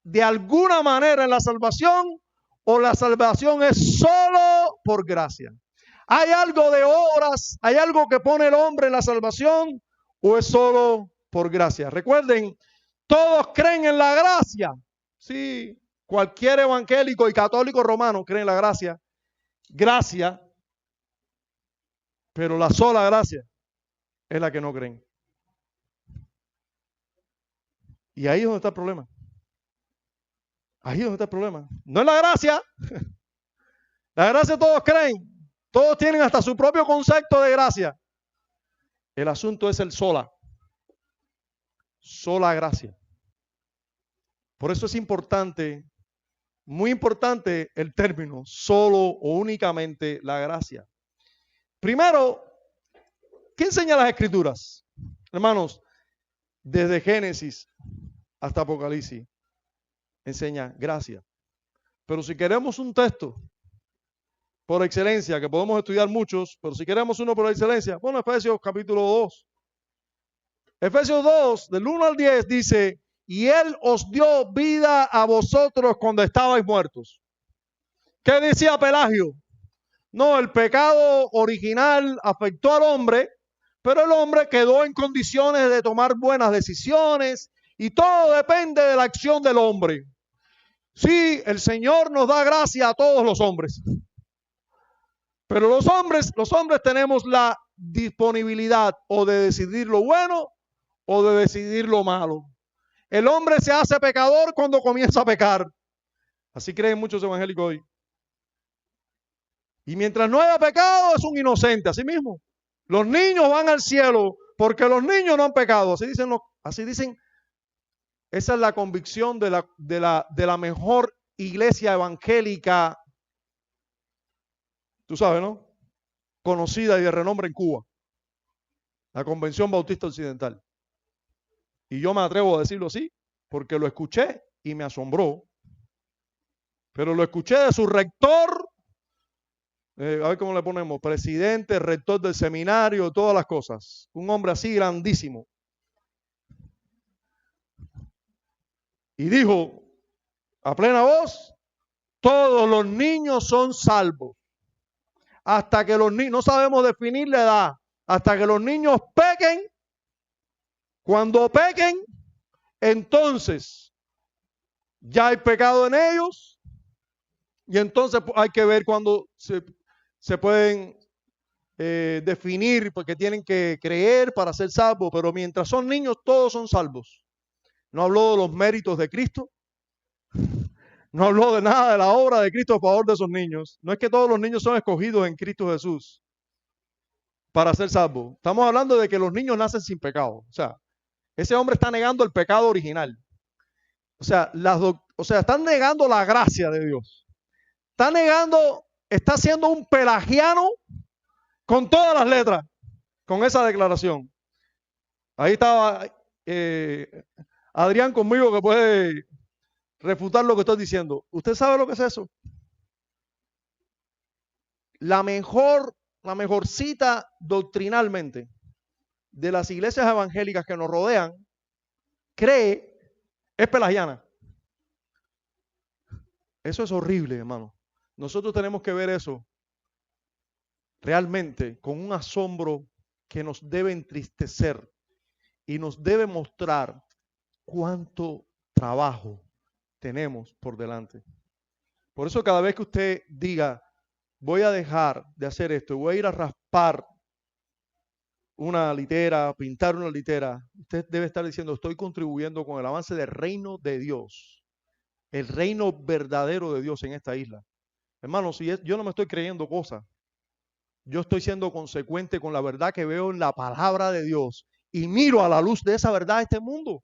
de alguna manera en la salvación o la salvación es solo por gracia? ¿Hay algo de obras? ¿Hay algo que pone el hombre en la salvación o es solo por gracia? Recuerden, todos creen en la gracia. Sí, cualquier evangélico y católico romano cree en la gracia. Gracia, pero la sola gracia es la que no creen. Y ahí es donde está el problema. Ahí es donde está el problema. No es la gracia. La gracia todos creen. Todos tienen hasta su propio concepto de gracia. El asunto es el sola. Sola gracia. Por eso es importante, muy importante el término solo o únicamente la gracia. Primero, ¿qué enseña las Escrituras? Hermanos, desde Génesis hasta Apocalipsis enseña gracia. Pero si queremos un texto por excelencia, que podemos estudiar muchos, pero si queremos uno por excelencia, bueno, Efesios capítulo 2. Efesios 2, del 1 al 10 dice, y Él os dio vida a vosotros cuando estabais muertos. ¿Qué decía Pelagio? No, el pecado original afectó al hombre, pero el hombre quedó en condiciones de tomar buenas decisiones Y todo depende de la acción del hombre. Sí, el Señor nos da gracia a todos los hombres. Pero los hombres tenemos la disponibilidad o de decidir lo bueno o de decidir lo malo. El hombre se hace pecador cuando comienza a pecar. Así creen muchos evangélicos hoy. Y mientras no haya pecado, es un inocente, así mismo. Los niños van al cielo porque los niños no han pecado. Así dicen. Esa es la convicción de la mejor iglesia evangélica, tú sabes, ¿no? Conocida y de renombre en Cuba. La Convención Bautista Occidental. Y yo me atrevo a decirlo así, porque lo escuché y me asombró. Pero lo escuché de su rector, a ver cómo le ponemos, presidente, rector del seminario, todas las cosas. Un hombre así grandísimo. Y dijo a plena voz, todos los niños son salvos. Hasta que los niños, no sabemos definir la edad, hasta que los niños pequen. Cuando pequen, entonces ya hay pecado en ellos. Y entonces hay que ver cuando se pueden definir, porque tienen que creer para ser salvos. Pero mientras son niños, todos son salvos. No habló de los méritos de Cristo. No habló de nada de la obra de Cristo a favor de esos niños. No es que todos los niños son escogidos en Cristo Jesús para ser salvos. Estamos hablando de que los niños nacen sin pecado. O sea, ese hombre está negando el pecado original. O sea, están negando la gracia de Dios. Está siendo un pelagiano con todas las letras, con esa declaración. Ahí estaba Adrián conmigo que puede refutar lo que estoy diciendo. ¿Usted sabe lo que es eso? La mejor cita doctrinalmente de las iglesias evangélicas que nos rodean, es pelagiana. Eso es horrible, hermano. Nosotros tenemos que ver eso realmente con un asombro que nos debe entristecer y nos debe mostrar cuánto trabajo tenemos por delante. Por eso cada vez que usted diga, voy a dejar de hacer esto, voy a ir a raspar una litera, pintar una litera, usted debe estar diciendo, estoy contribuyendo con el avance del reino de Dios, el reino verdadero de Dios en esta isla. Hermanos, yo no me estoy creyendo cosas, yo estoy siendo consecuente con la verdad que veo en la palabra de Dios y miro a la luz de esa verdad a este mundo.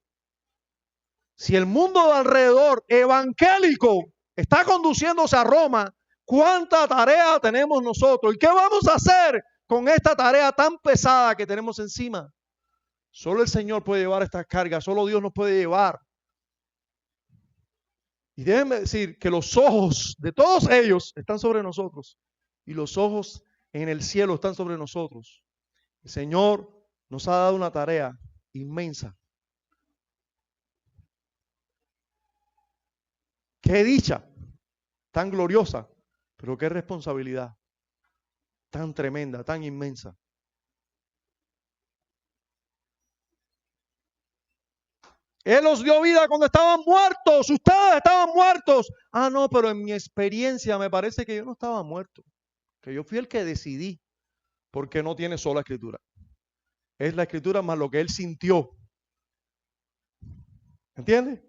Si el mundo de alrededor evangélico está conduciéndose a Roma, ¿cuánta tarea tenemos nosotros? ¿Y qué vamos a hacer con esta tarea tan pesada que tenemos encima? Solo el Señor puede llevar estas cargas, solo Dios nos puede llevar. Y déjenme decir que los ojos de todos ellos están sobre nosotros y los ojos en el cielo están sobre nosotros. El Señor nos ha dado una tarea inmensa. Qué dicha, tan gloriosa, pero qué responsabilidad tan tremenda, tan inmensa. Él os dio vida cuando estaban muertos, ustedes estaban muertos. Ah, no, pero en mi experiencia me parece que yo no estaba muerto, que yo fui el que decidí, porque no tiene sola escritura. Es la escritura más lo que él sintió. ¿Entiendes?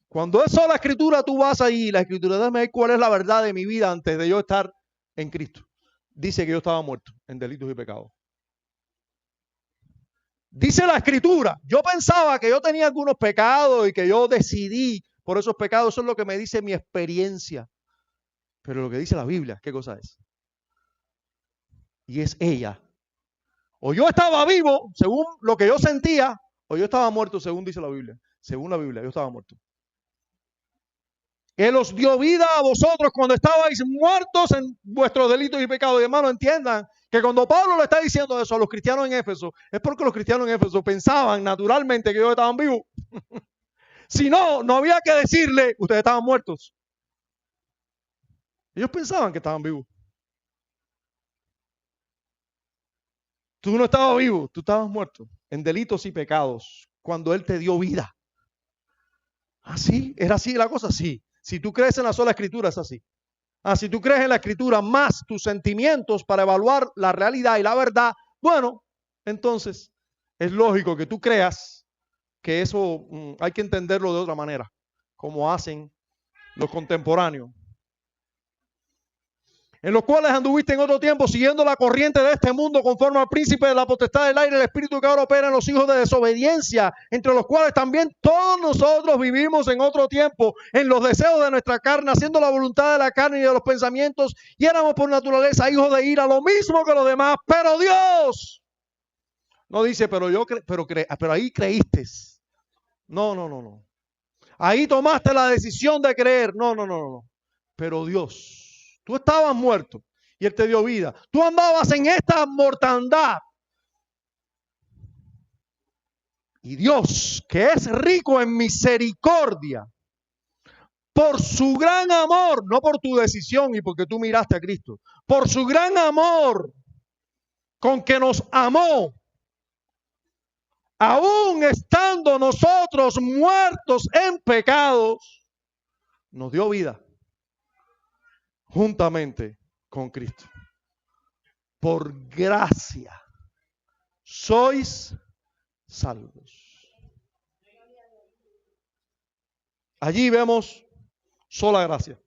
Cuando es sola escritura, tú vas ahí, la escritura, dame cuál es la verdad de mi vida antes de yo estar en Cristo. Dice que yo estaba muerto en delitos y pecados. Dice la escritura, yo pensaba que yo tenía algunos pecados y que yo decidí por esos pecados, eso es lo que me dice mi experiencia. Pero lo que dice la Biblia, ¿qué cosa es? Y es ella. O yo estaba vivo, según lo que yo sentía, o yo estaba muerto, según dice la Biblia. Según la Biblia, yo estaba muerto. Él os dio vida a vosotros cuando estabais muertos en vuestros delitos y pecados. Y hermano, entiendan que cuando Pablo le está diciendo eso a los cristianos en Éfeso, es porque los cristianos en Éfeso pensaban naturalmente que ellos estaban vivos. Si no, no había que decirle, ustedes estaban muertos. Ellos pensaban que estaban vivos. Tú no estabas vivo, tú estabas muerto en delitos y pecados cuando Él te dio vida. ¿Así? ¿Era así la cosa? Sí. Si tú crees en la sola escritura, es así. Si tú crees en la escritura más tus sentimientos para evaluar la realidad y la verdad, bueno, entonces es lógico que tú creas que eso hay que entenderlo de otra manera, como hacen los contemporáneos, en los cuales anduviste en otro tiempo siguiendo la corriente de este mundo conforme al príncipe de la potestad del aire, el espíritu que ahora opera en los hijos de desobediencia, entre los cuales también todos nosotros vivimos en otro tiempo, en los deseos de nuestra carne, haciendo la voluntad de la carne y de los pensamientos, y éramos por naturaleza hijos de ira, lo mismo que los demás, pero Dios no dice, pero ahí creíste. No, no, no, no. Ahí tomaste la decisión de creer. No, no, no, no. Pero Dios, tú estabas muerto y Él te dio vida. Tú andabas en esta mortandad. Y Dios, que es rico en misericordia, por su gran amor, no por tu decisión y porque tú miraste a Cristo, por su gran amor con que nos amó, aún estando nosotros muertos en pecados, nos dio vida juntamente con Cristo. Por gracia sois salvos. Allí vemos sola gracia.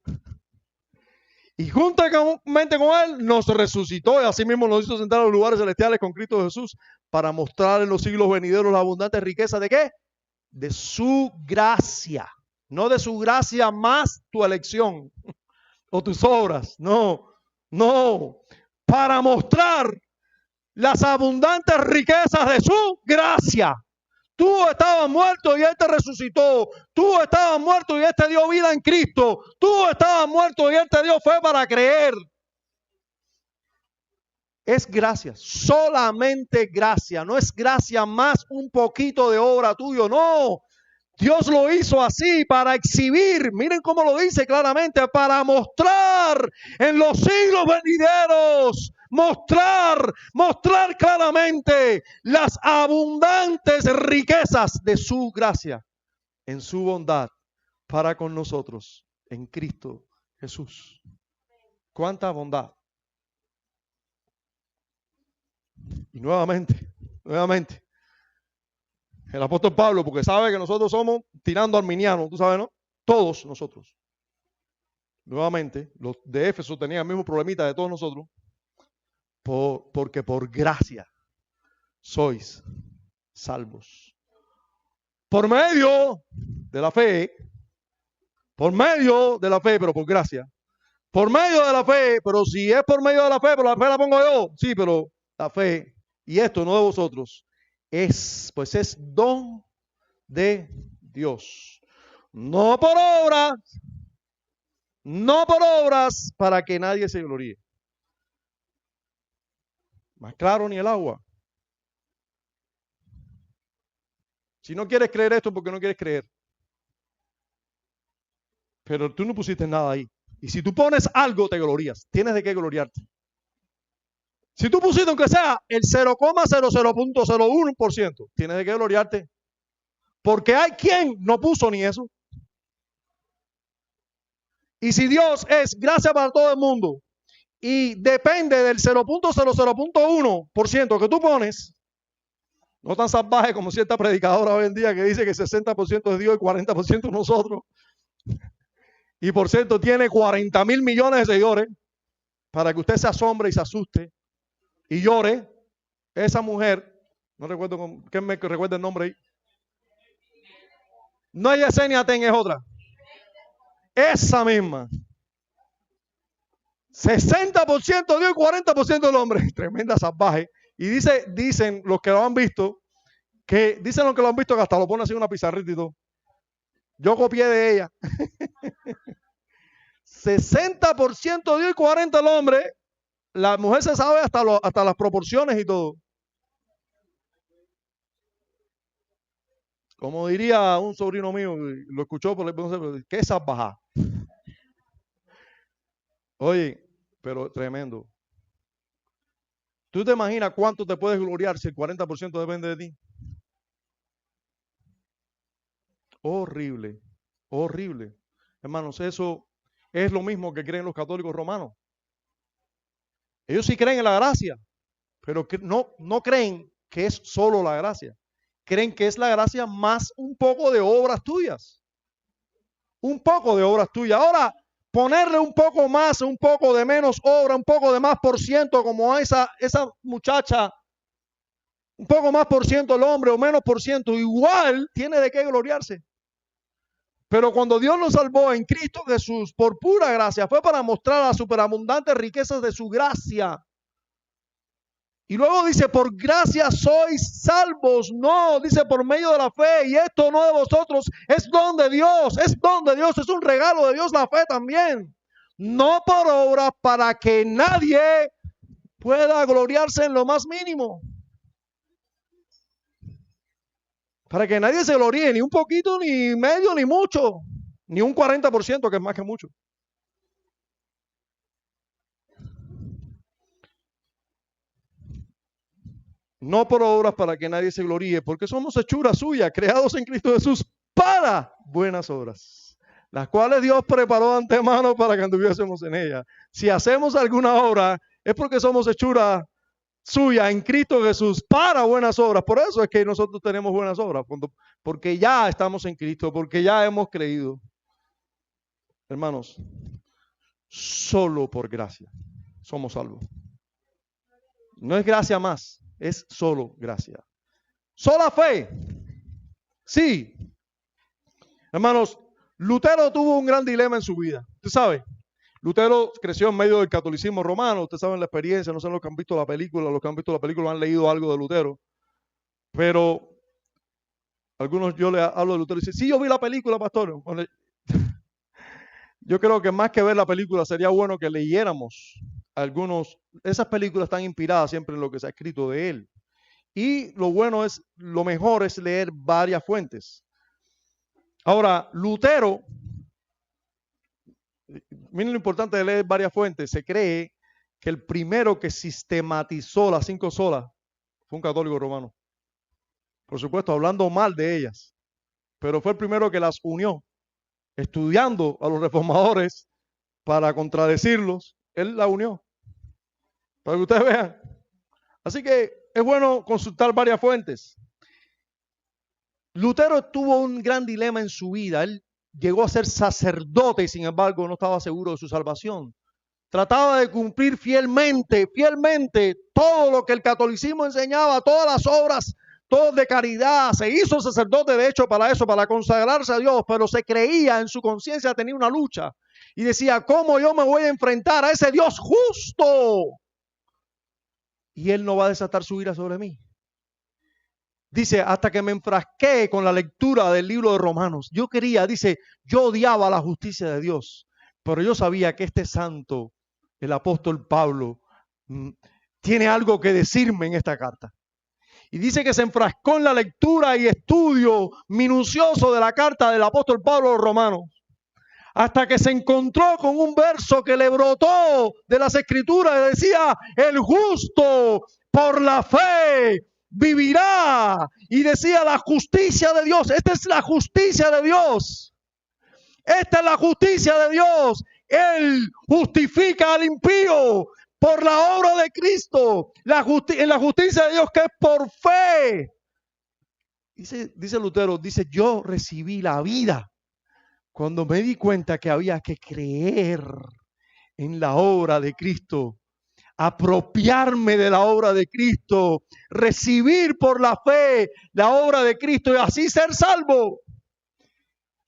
Y juntamente con Él nos resucitó y así mismo nos hizo sentar en los lugares celestiales con Cristo Jesús para mostrar en los siglos venideros la abundante riqueza de ¿qué? De su gracia. No de su gracia más tu elección o tus obras. No, no. Para mostrar las abundantes riquezas de su gracia. Tú estabas muerto y Él te resucitó. Tú estabas muerto y Él te dio vida en Cristo. Tú estabas muerto y Él te dio fe para creer. Es gracia, solamente gracia. No es gracia más un poquito de obra tuyo, no. Dios lo hizo así para exhibir, miren cómo lo dice claramente, para mostrar en los siglos venideros, mostrar claramente las abundantes riquezas de su gracia en su bondad para con nosotros en Cristo Jesús. ¿Cuánta bondad? Y nuevamente, el apóstol Pablo, porque sabe que nosotros somos tirando arminianos, tú sabes, ¿no? Todos nosotros. Nuevamente, los de Éfeso tenían el mismo problemita de todos nosotros, porque por gracia sois salvos. Por medio de la fe, pero por gracia. Por medio de la fe, pero si es por medio de la fe, pero la fe la pongo yo. Sí, pero la fe, y esto no de vosotros, es don de Dios. No por obras, para que nadie se gloríe. Más claro ni el agua. Si no quieres creer esto, porque no quieres creer. Pero tú no pusiste nada ahí. Y si tú pones algo, te glorías. Tienes de qué gloriarte. Si tú pusiste aunque sea el 0,00.01%, tienes de qué gloriarte. Porque hay quien no puso ni eso. Y si Dios es gracia para todo el mundo y depende del 0,00.1% que tú pones, no tan salvaje como cierta predicadora hoy en día que dice que 60% es Dios y 40% nosotros. Y por cierto tiene 40,000 millones de seguidores para que usted se asombre y se asuste y llore. Esa mujer, no recuerdo, ¿quién me recuerda el nombre ahí? No es Yesenia Ten, es otra. Esa misma. 60% Dios y 40% del hombre. Tremenda salvaje. Y dicen los que lo han visto, que hasta lo pone así en una pizarrita y todo. Yo copié de ella. 60% Dios y 40% el hombre. La mujer se sabe hasta las proporciones y todo. Como diría un sobrino mío, lo escuchó, ¿qué es salvaja? Oye, pero tremendo. ¿Tú te imaginas cuánto te puedes gloriar si el 40% depende de ti? Horrible. Horrible. Hermanos, eso es lo mismo que creen los católicos romanos. Ellos sí creen en la gracia, pero no creen que es solo la gracia. Creen que es la gracia más un poco de obras tuyas. Un poco de obras tuyas. Ahora, ponerle un poco más, un poco de menos obra, un poco de más por ciento, como a esa muchacha, un poco más por ciento el hombre o menos por ciento, igual tiene de qué gloriarse. Pero cuando Dios nos salvó en Cristo Jesús por pura gracia, fue para mostrar las superabundantes riquezas de su gracia. Y luego dice, por gracia sois salvos. No, dice por medio de la fe. Y esto no de vosotros, es don de Dios. Es don de Dios, es un regalo de Dios la fe también. No por obra para que nadie pueda gloriarse en lo más mínimo. Para que nadie se gloríe, ni un poquito, ni medio, ni mucho. Ni un 40%, que es más que mucho. No por obras para que nadie se gloríe, porque somos hechura suya, creados en Cristo Jesús para buenas obras, las cuales Dios preparó de antemano para que anduviésemos en ellas. Si hacemos alguna obra, es porque somos hechura suya en Cristo Jesús para buenas obras. Por eso es que nosotros tenemos buenas obras, porque ya estamos en Cristo, porque ya hemos creído. Hermanos, solo por gracia somos salvos. No es gracia más, es solo gracia. Sola fe. Sí. Hermanos, Lutero tuvo un gran dilema en su vida. Usted sabe, Lutero creció en medio del catolicismo romano. Ustedes saben la experiencia, no sé los que han visto la película, los que han visto la película han leído algo de Lutero. Pero algunos yo le hablo de Lutero y dicen, sí, yo vi la película, pastor. Bueno, yo creo que más que ver la película sería bueno que leyéramos algunos. Esas películas están inspiradas siempre en lo que se ha escrito de él. Y lo mejor es leer varias fuentes. Ahora, Lutero, miren lo importante de leer varias fuentes, se cree que el primero que sistematizó las 5 solas fue un católico romano. Por supuesto, hablando mal de ellas, pero fue el primero que las unió, estudiando a los reformadores para contradecirlos, él la unió, para que ustedes vean. Así que es bueno consultar varias fuentes. Lutero tuvo un gran dilema en su vida. Él llegó a ser sacerdote y sin embargo no estaba seguro de su salvación. Trataba de cumplir fielmente todo lo que el catolicismo enseñaba, todas las obras, todo de caridad. Se hizo sacerdote de hecho para eso, para consagrarse a Dios, pero se creía en su conciencia, tenía una lucha y decía, ¿cómo yo me voy a enfrentar a ese Dios justo? Y Él no va a desatar su ira sobre mí. Dice, hasta que me enfrasqué con la lectura del libro de Romanos. Yo odiaba la justicia de Dios, pero yo sabía que este santo, el apóstol Pablo, tiene algo que decirme en esta carta. Y dice que se enfrascó en la lectura y estudio minucioso de la carta del apóstol Pablo a los Romanos, hasta que se encontró con un verso que le brotó de las escrituras y decía, el justo por la fe vivirá. Y decía la justicia de Dios. Esta es la justicia de Dios. Esta es la justicia de Dios. Él justifica al impío por la obra de Cristo. En la justicia de Dios que es por fe. Dice Lutero, yo recibí la vida cuando me di cuenta que había que creer en la obra de Cristo, apropiarme de la obra de Cristo, recibir por la fe la obra de Cristo y así ser salvo.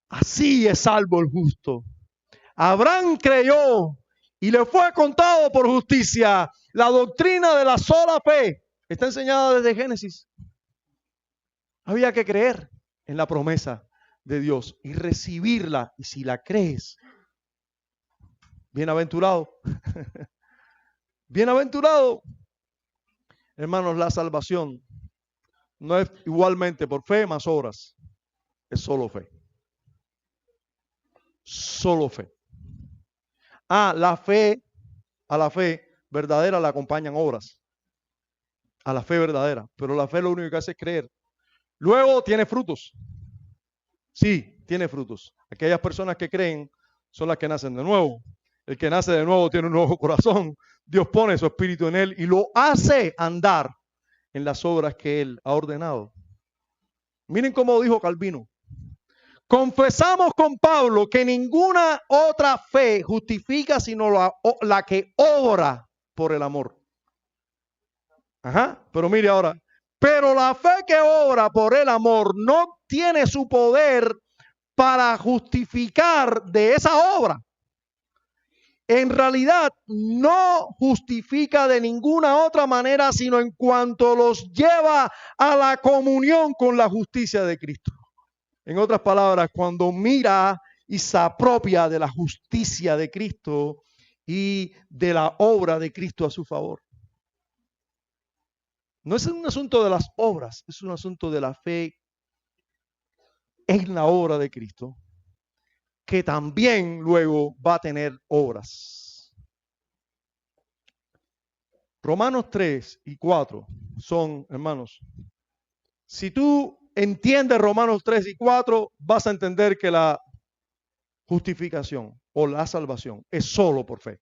Así es salvo el justo. Abraham creyó y le fue contado por justicia. La doctrina de la sola fe está enseñada desde Génesis. Había que creer en la promesa de Dios y recibirla. Y si la crees, bienaventurado. Bienaventurado. Hermanos, la salvación no es igualmente por fe más obras. Es solo fe. Solo fe. A la fe verdadera la acompañan obras. A la fe verdadera. Pero la fe lo único que hace es creer. Luego tiene frutos. Sí, tiene frutos. Aquellas personas que creen son las que nacen de nuevo. El que nace de nuevo tiene un nuevo corazón. Dios pone su espíritu en él y lo hace andar en las obras que él ha ordenado. Miren cómo dijo Calvino. Confesamos con Pablo que ninguna otra fe justifica sino la que obra por el amor. Ajá, pero mire ahora. Pero la fe que obra por el amor no tiene su poder para justificar de esa obra. En realidad no justifica de ninguna otra manera, sino en cuanto los lleva a la comunión con la justicia de Cristo. En otras palabras, cuando mira y se apropia de la justicia de Cristo y de la obra de Cristo a su favor. No es un asunto de las obras, es un asunto de la fe en la obra de Cristo, que también luego va a tener obras. Romanos 3 y 4 son, hermanos, si tú entiendes Romanos 3 y 4, vas a entender que la justificación o la salvación es solo por fe.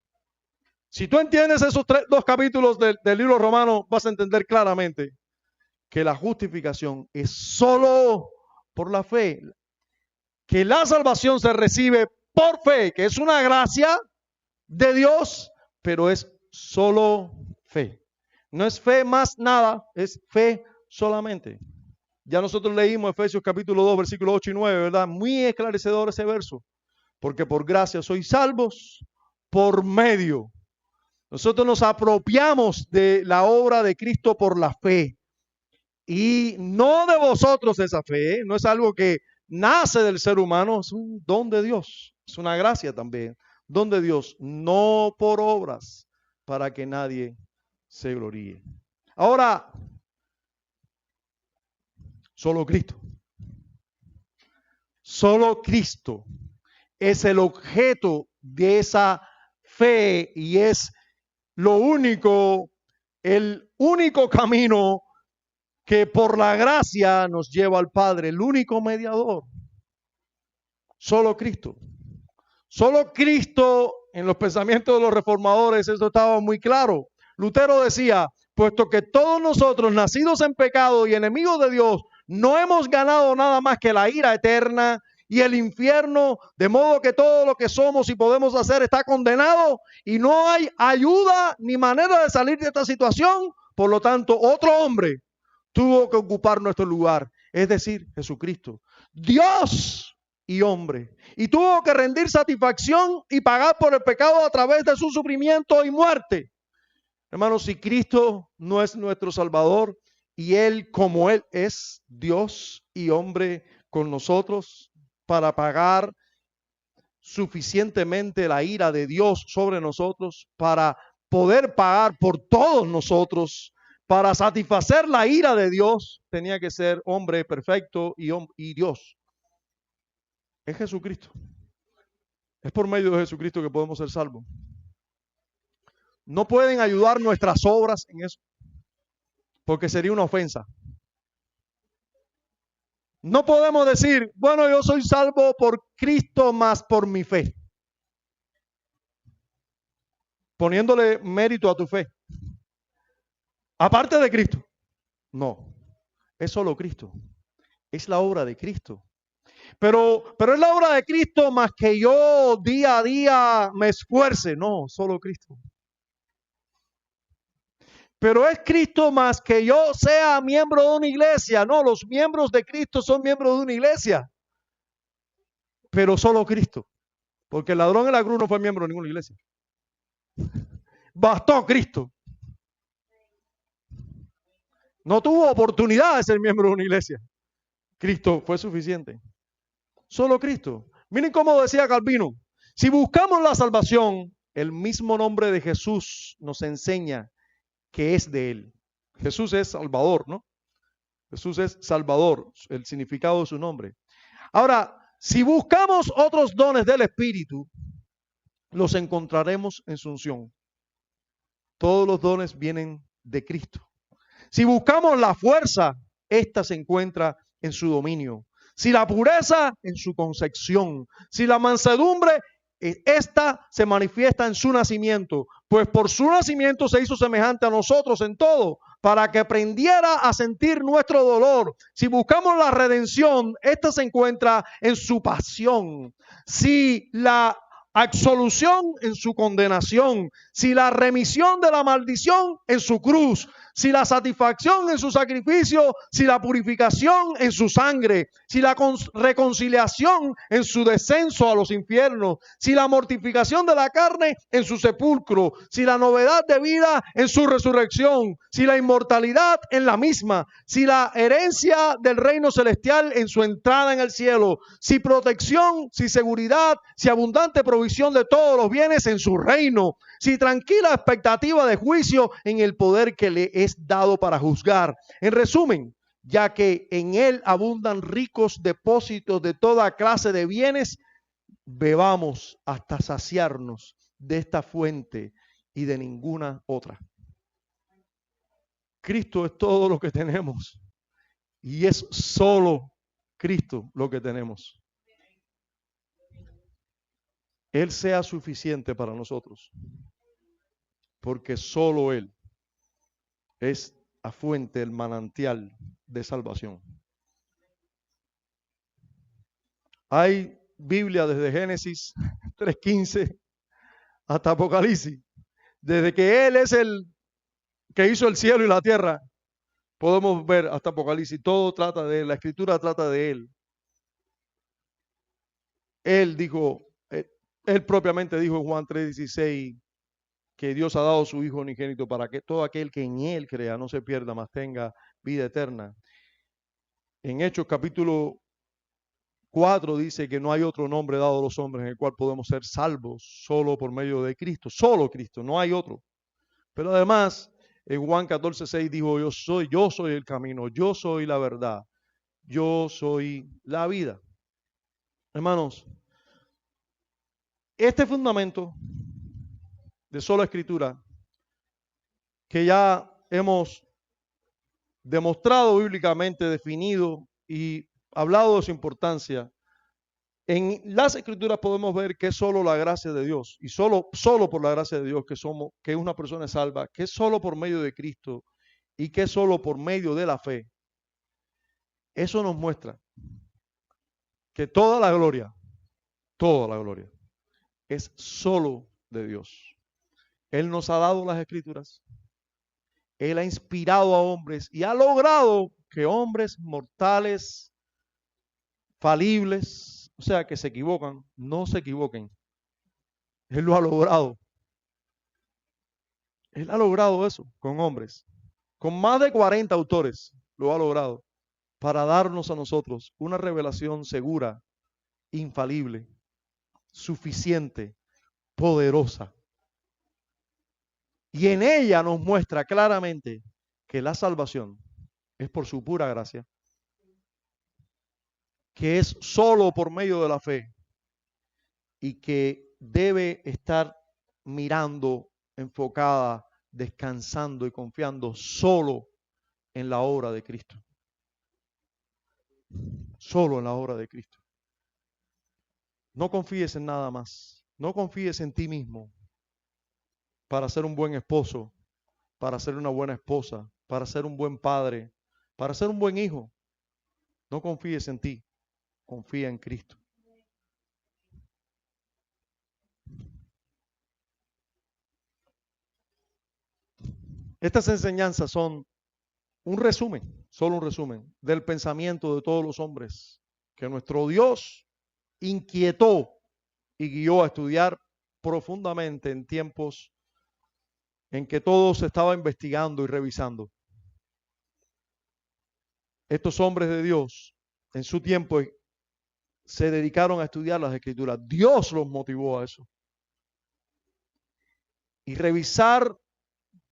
Si tú entiendes esos dos capítulos del libro romano, vas a entender claramente que la justificación es solo por la fe. Que la salvación se recibe por fe, que es una gracia de Dios, pero es solo fe. No es fe más nada, es fe solamente. Ya nosotros leímos Efesios capítulo 2, versículos 8 y 9, ¿verdad? Muy esclarecedor ese verso. Porque por gracia sois salvos por medio. Nosotros nos apropiamos de la obra de Cristo por la fe. Y no de vosotros esa fe, no es algo que nace del ser humano, es un don de Dios, es una gracia también, don de Dios, no por obras, para que nadie se gloríe. Ahora, solo Cristo es el objeto de esa fe y es el único camino que por la gracia nos lleva al Padre, el único mediador. Solo Cristo. Solo Cristo, en los pensamientos de los reformadores, eso estaba muy claro. Lutero decía, puesto que todos nosotros, nacidos en pecado y enemigos de Dios, no hemos ganado nada más que la ira eterna y el infierno, de modo que todo lo que somos y podemos hacer está condenado y no hay ayuda ni manera de salir de esta situación. Por lo tanto, otro hombre tuvo que ocupar nuestro lugar, es decir, Jesucristo, Dios y hombre, y tuvo que rendir satisfacción y pagar por el pecado a través de su sufrimiento y muerte. Hermanos, si Cristo no es nuestro Salvador y Él, como Él es Dios y hombre con nosotros, para pagar suficientemente la ira de Dios sobre nosotros, para poder pagar por todos nosotros, para satisfacer la ira de Dios, tenía que ser hombre perfecto y Dios. Es Jesucristo. Es por medio de Jesucristo que podemos ser salvos. No pueden ayudar nuestras obras en eso, porque sería una ofensa. No podemos decir, bueno, yo soy salvo por Cristo más por mi fe, poniéndole mérito a tu fe. Aparte de Cristo. No, es solo Cristo. Es la obra de Cristo. Pero es la obra de Cristo más que yo día a día me esfuerce. No, solo Cristo. Pero es Cristo más que yo sea miembro de una iglesia. No, los miembros de Cristo son miembros de una iglesia. Pero solo Cristo. Porque el ladrón en la cruz no fue miembro de ninguna iglesia. Bastó Cristo. No tuvo oportunidad de ser miembro de una iglesia. Cristo fue suficiente. Solo Cristo. Miren cómo decía Calvino. Si buscamos la salvación, el mismo nombre de Jesús nos enseña que es de Él. Jesús es Salvador, ¿no? Jesús es Salvador, el significado de su nombre. Ahora, si buscamos otros dones del Espíritu, los encontraremos en su unción. Todos los dones vienen de Cristo. Si buscamos la fuerza, esta se encuentra en su dominio. Si la pureza, en su concepción. Si la mansedumbre, esta se manifiesta en su nacimiento. Pues por su nacimiento se hizo semejante a nosotros en todo, para que aprendiera a sentir nuestro dolor. Si buscamos la redención, esta se encuentra en su pasión. Si la absolución, en su condenación. Si la remisión de la maldición, en su cruz. Si la satisfacción, en su sacrificio. Si la purificación, en su sangre. Si la reconciliación, en su descenso a los infiernos. Si la mortificación de la carne, en su sepulcro. Si la novedad de vida, en su resurrección. Si la inmortalidad, en la misma. Si la herencia del reino celestial, en su entrada en el cielo. Si protección, si seguridad, si abundante provisión de todos los bienes en su reino, si tranquila expectativa de juicio en el poder que le es dado para juzgar. En resumen, ya que en él abundan ricos depósitos de toda clase de bienes, bebamos hasta saciarnos de esta fuente y de ninguna otra. Cristo es todo lo que tenemos y es solo Cristo lo que tenemos. Él sea suficiente para nosotros, porque solo Él es la fuente, el manantial de salvación. Hay Biblia desde Génesis 3:15 hasta Apocalipsis. Desde que Él es el que hizo el cielo y la tierra, podemos ver hasta Apocalipsis. Todo trata de Él, la Escritura trata de Él. Él dijo, Él propiamente dijo en Juan 3:16 que Dios ha dado su Hijo unigénito para que todo aquel que en Él crea no se pierda, mas tenga vida eterna. En Hechos capítulo 4 dice que no hay otro nombre dado a los hombres en el cual podemos ser salvos, solo por medio de Cristo, solo Cristo, no hay otro. Pero además, en Juan 14:6 dijo, yo soy el camino, yo soy la verdad, yo soy la vida. Hermanos, este fundamento de sola escritura, que ya hemos demostrado bíblicamente, definido y hablado de su importancia, en las escrituras podemos ver que es solo la gracia de Dios y solo por la gracia de Dios que una persona es salva, que es solo por medio de Cristo y que es solo por medio de la fe. Eso nos muestra que toda la gloria es solo de Dios. Él nos ha dado las escrituras. Él ha inspirado a hombres y ha logrado que hombres mortales, falibles, o sea, que se equivocan, no se equivoquen. Él lo ha logrado. Él ha logrado eso con hombres. Con más de 40 autores lo ha logrado para darnos a nosotros una revelación segura, infalible, suficiente, poderosa. Y en ella nos muestra claramente que la salvación es por su pura gracia, que es solo por medio de la fe y que debe estar mirando, enfocada, descansando y confiando solo en la obra de Cristo. Solo en la obra de Cristo. No confíes en nada más. No confíes en ti mismo para ser un buen esposo, para ser una buena esposa, para ser un buen padre, para ser un buen hijo. No confíes en ti. Confía en Cristo. Estas enseñanzas son un resumen, solo un resumen, del pensamiento de todos los hombres que nuestro Dios inquietó y guió a estudiar profundamente en tiempos en que todo se estaba investigando y revisando. Estos hombres de Dios en su tiempo se dedicaron a estudiar las Escrituras. Dios los motivó a eso. Y revisar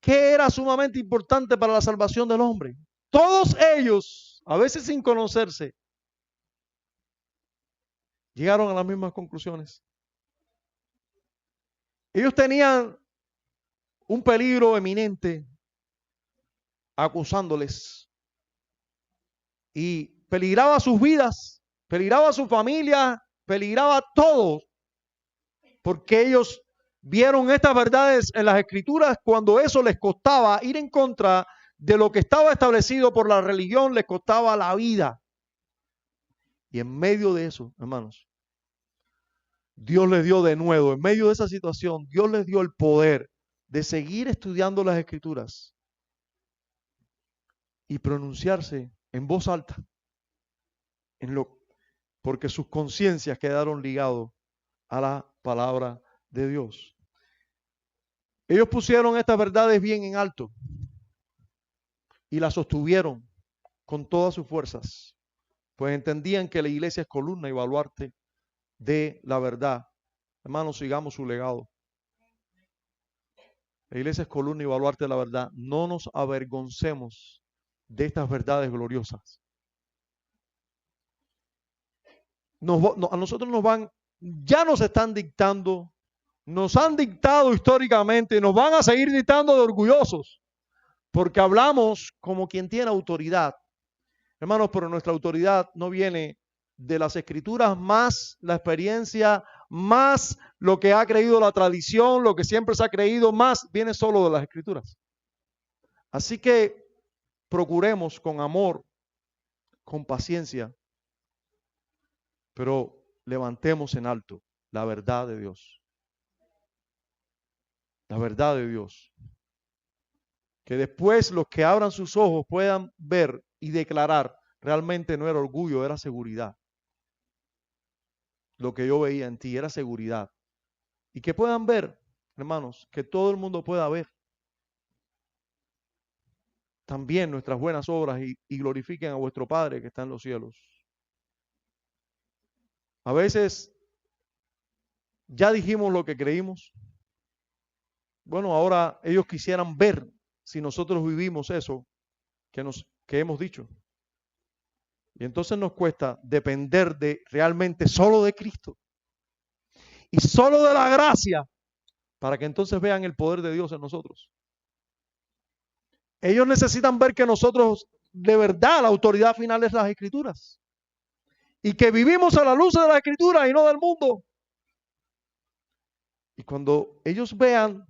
qué era sumamente importante para la salvación del hombre. Todos ellos, a veces sin conocerse, llegaron a las mismas conclusiones. Ellos tenían un peligro eminente acusándoles y peligraba sus vidas peligraba su familia, peligraba todo, porque ellos vieron estas verdades en las Escrituras cuando eso les costaba ir en contra de lo que estaba establecido por la religión, les costaba la vida. Y en medio de eso, hermanos, Dios les dio de nuevo, en medio de esa situación, Dios les dio el poder de seguir estudiando las Escrituras y pronunciarse en voz alta, porque sus conciencias quedaron ligadas a la palabra de Dios. Ellos pusieron estas verdades bien en alto y las sostuvieron con todas sus fuerzas, pues entendían que la iglesia es columna y baluarte de la verdad. Hermanos, sigamos su legado. La iglesia es columna y baluarte de la verdad. No nos avergoncemos de estas verdades gloriosas. A nosotros ya nos están dictando, nos han dictado históricamente, nos van a seguir dictando de orgullosos, porque hablamos como quien tiene autoridad. Hermanos, pero nuestra autoridad no viene de las Escrituras, más la experiencia, más lo que ha creído la tradición, lo que siempre se ha creído, más viene solo de las Escrituras. Así que procuremos con amor, con paciencia, pero levantemos en alto la verdad de Dios. La verdad de Dios. Que después los que abran sus ojos puedan ver y declarar, realmente no era orgullo, era seguridad. Lo que yo veía en ti era seguridad. Y que puedan ver, hermanos, que todo el mundo pueda ver también nuestras buenas obras y glorifiquen a vuestro Padre que está en los cielos. A veces ya dijimos lo que creímos. Bueno, ahora ellos quisieran ver si nosotros vivimos eso que hemos dicho. Y entonces nos cuesta depender realmente solo de Cristo y solo de la gracia para que entonces vean el poder de Dios en nosotros. Ellos necesitan ver que nosotros de verdad la autoridad final es las Escrituras y que vivimos a la luz de las Escrituras y no del mundo. Y cuando ellos vean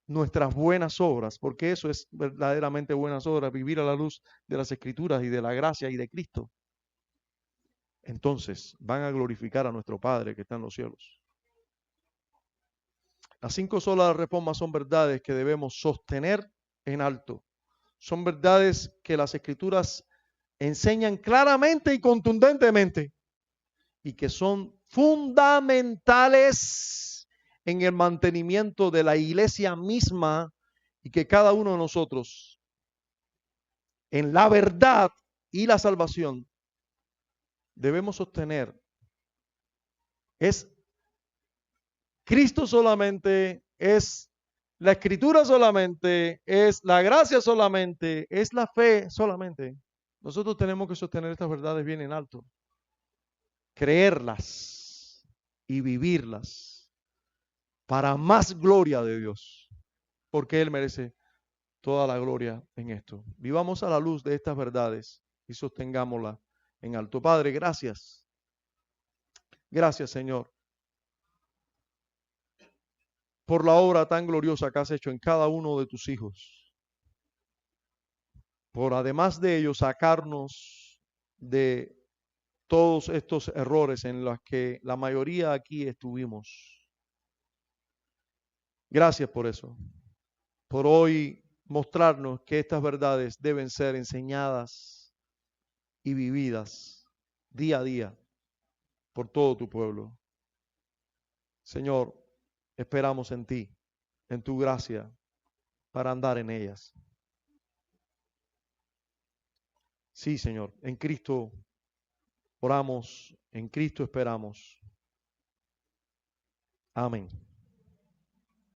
nuestras buenas obras, porque eso es verdaderamente buenas obras, vivir a la luz de las Escrituras y de la gracia y de Cristo, entonces van a glorificar a nuestro Padre que está en los cielos. Las 5 solas de reforma son verdades que debemos sostener en alto. Son verdades que las Escrituras enseñan claramente y contundentemente y que son fundamentales en el mantenimiento de la iglesia misma y que cada uno de nosotros en la verdad y la salvación debemos sostener. Es Cristo solamente, es la Escritura solamente, es la gracia solamente, es la fe solamente. Nosotros tenemos que sostener estas verdades bien en alto, creerlas y vivirlas para más gloria de Dios, porque Él merece toda la gloria en esto. Vivamos a la luz de estas verdades y sostengámoslas en alto. Padre, gracias. Gracias, Señor, por la obra tan gloriosa que has hecho en cada uno de tus hijos. Por además de ello sacarnos de todos estos errores en los que la mayoría aquí estuvimos. Gracias por eso. Por hoy mostrarnos que estas verdades deben ser enseñadas y vividas día a día por todo tu pueblo. Señor, esperamos en ti, en tu gracia, para andar en ellas. Sí, Señor, en Cristo oramos, en Cristo esperamos. Amén.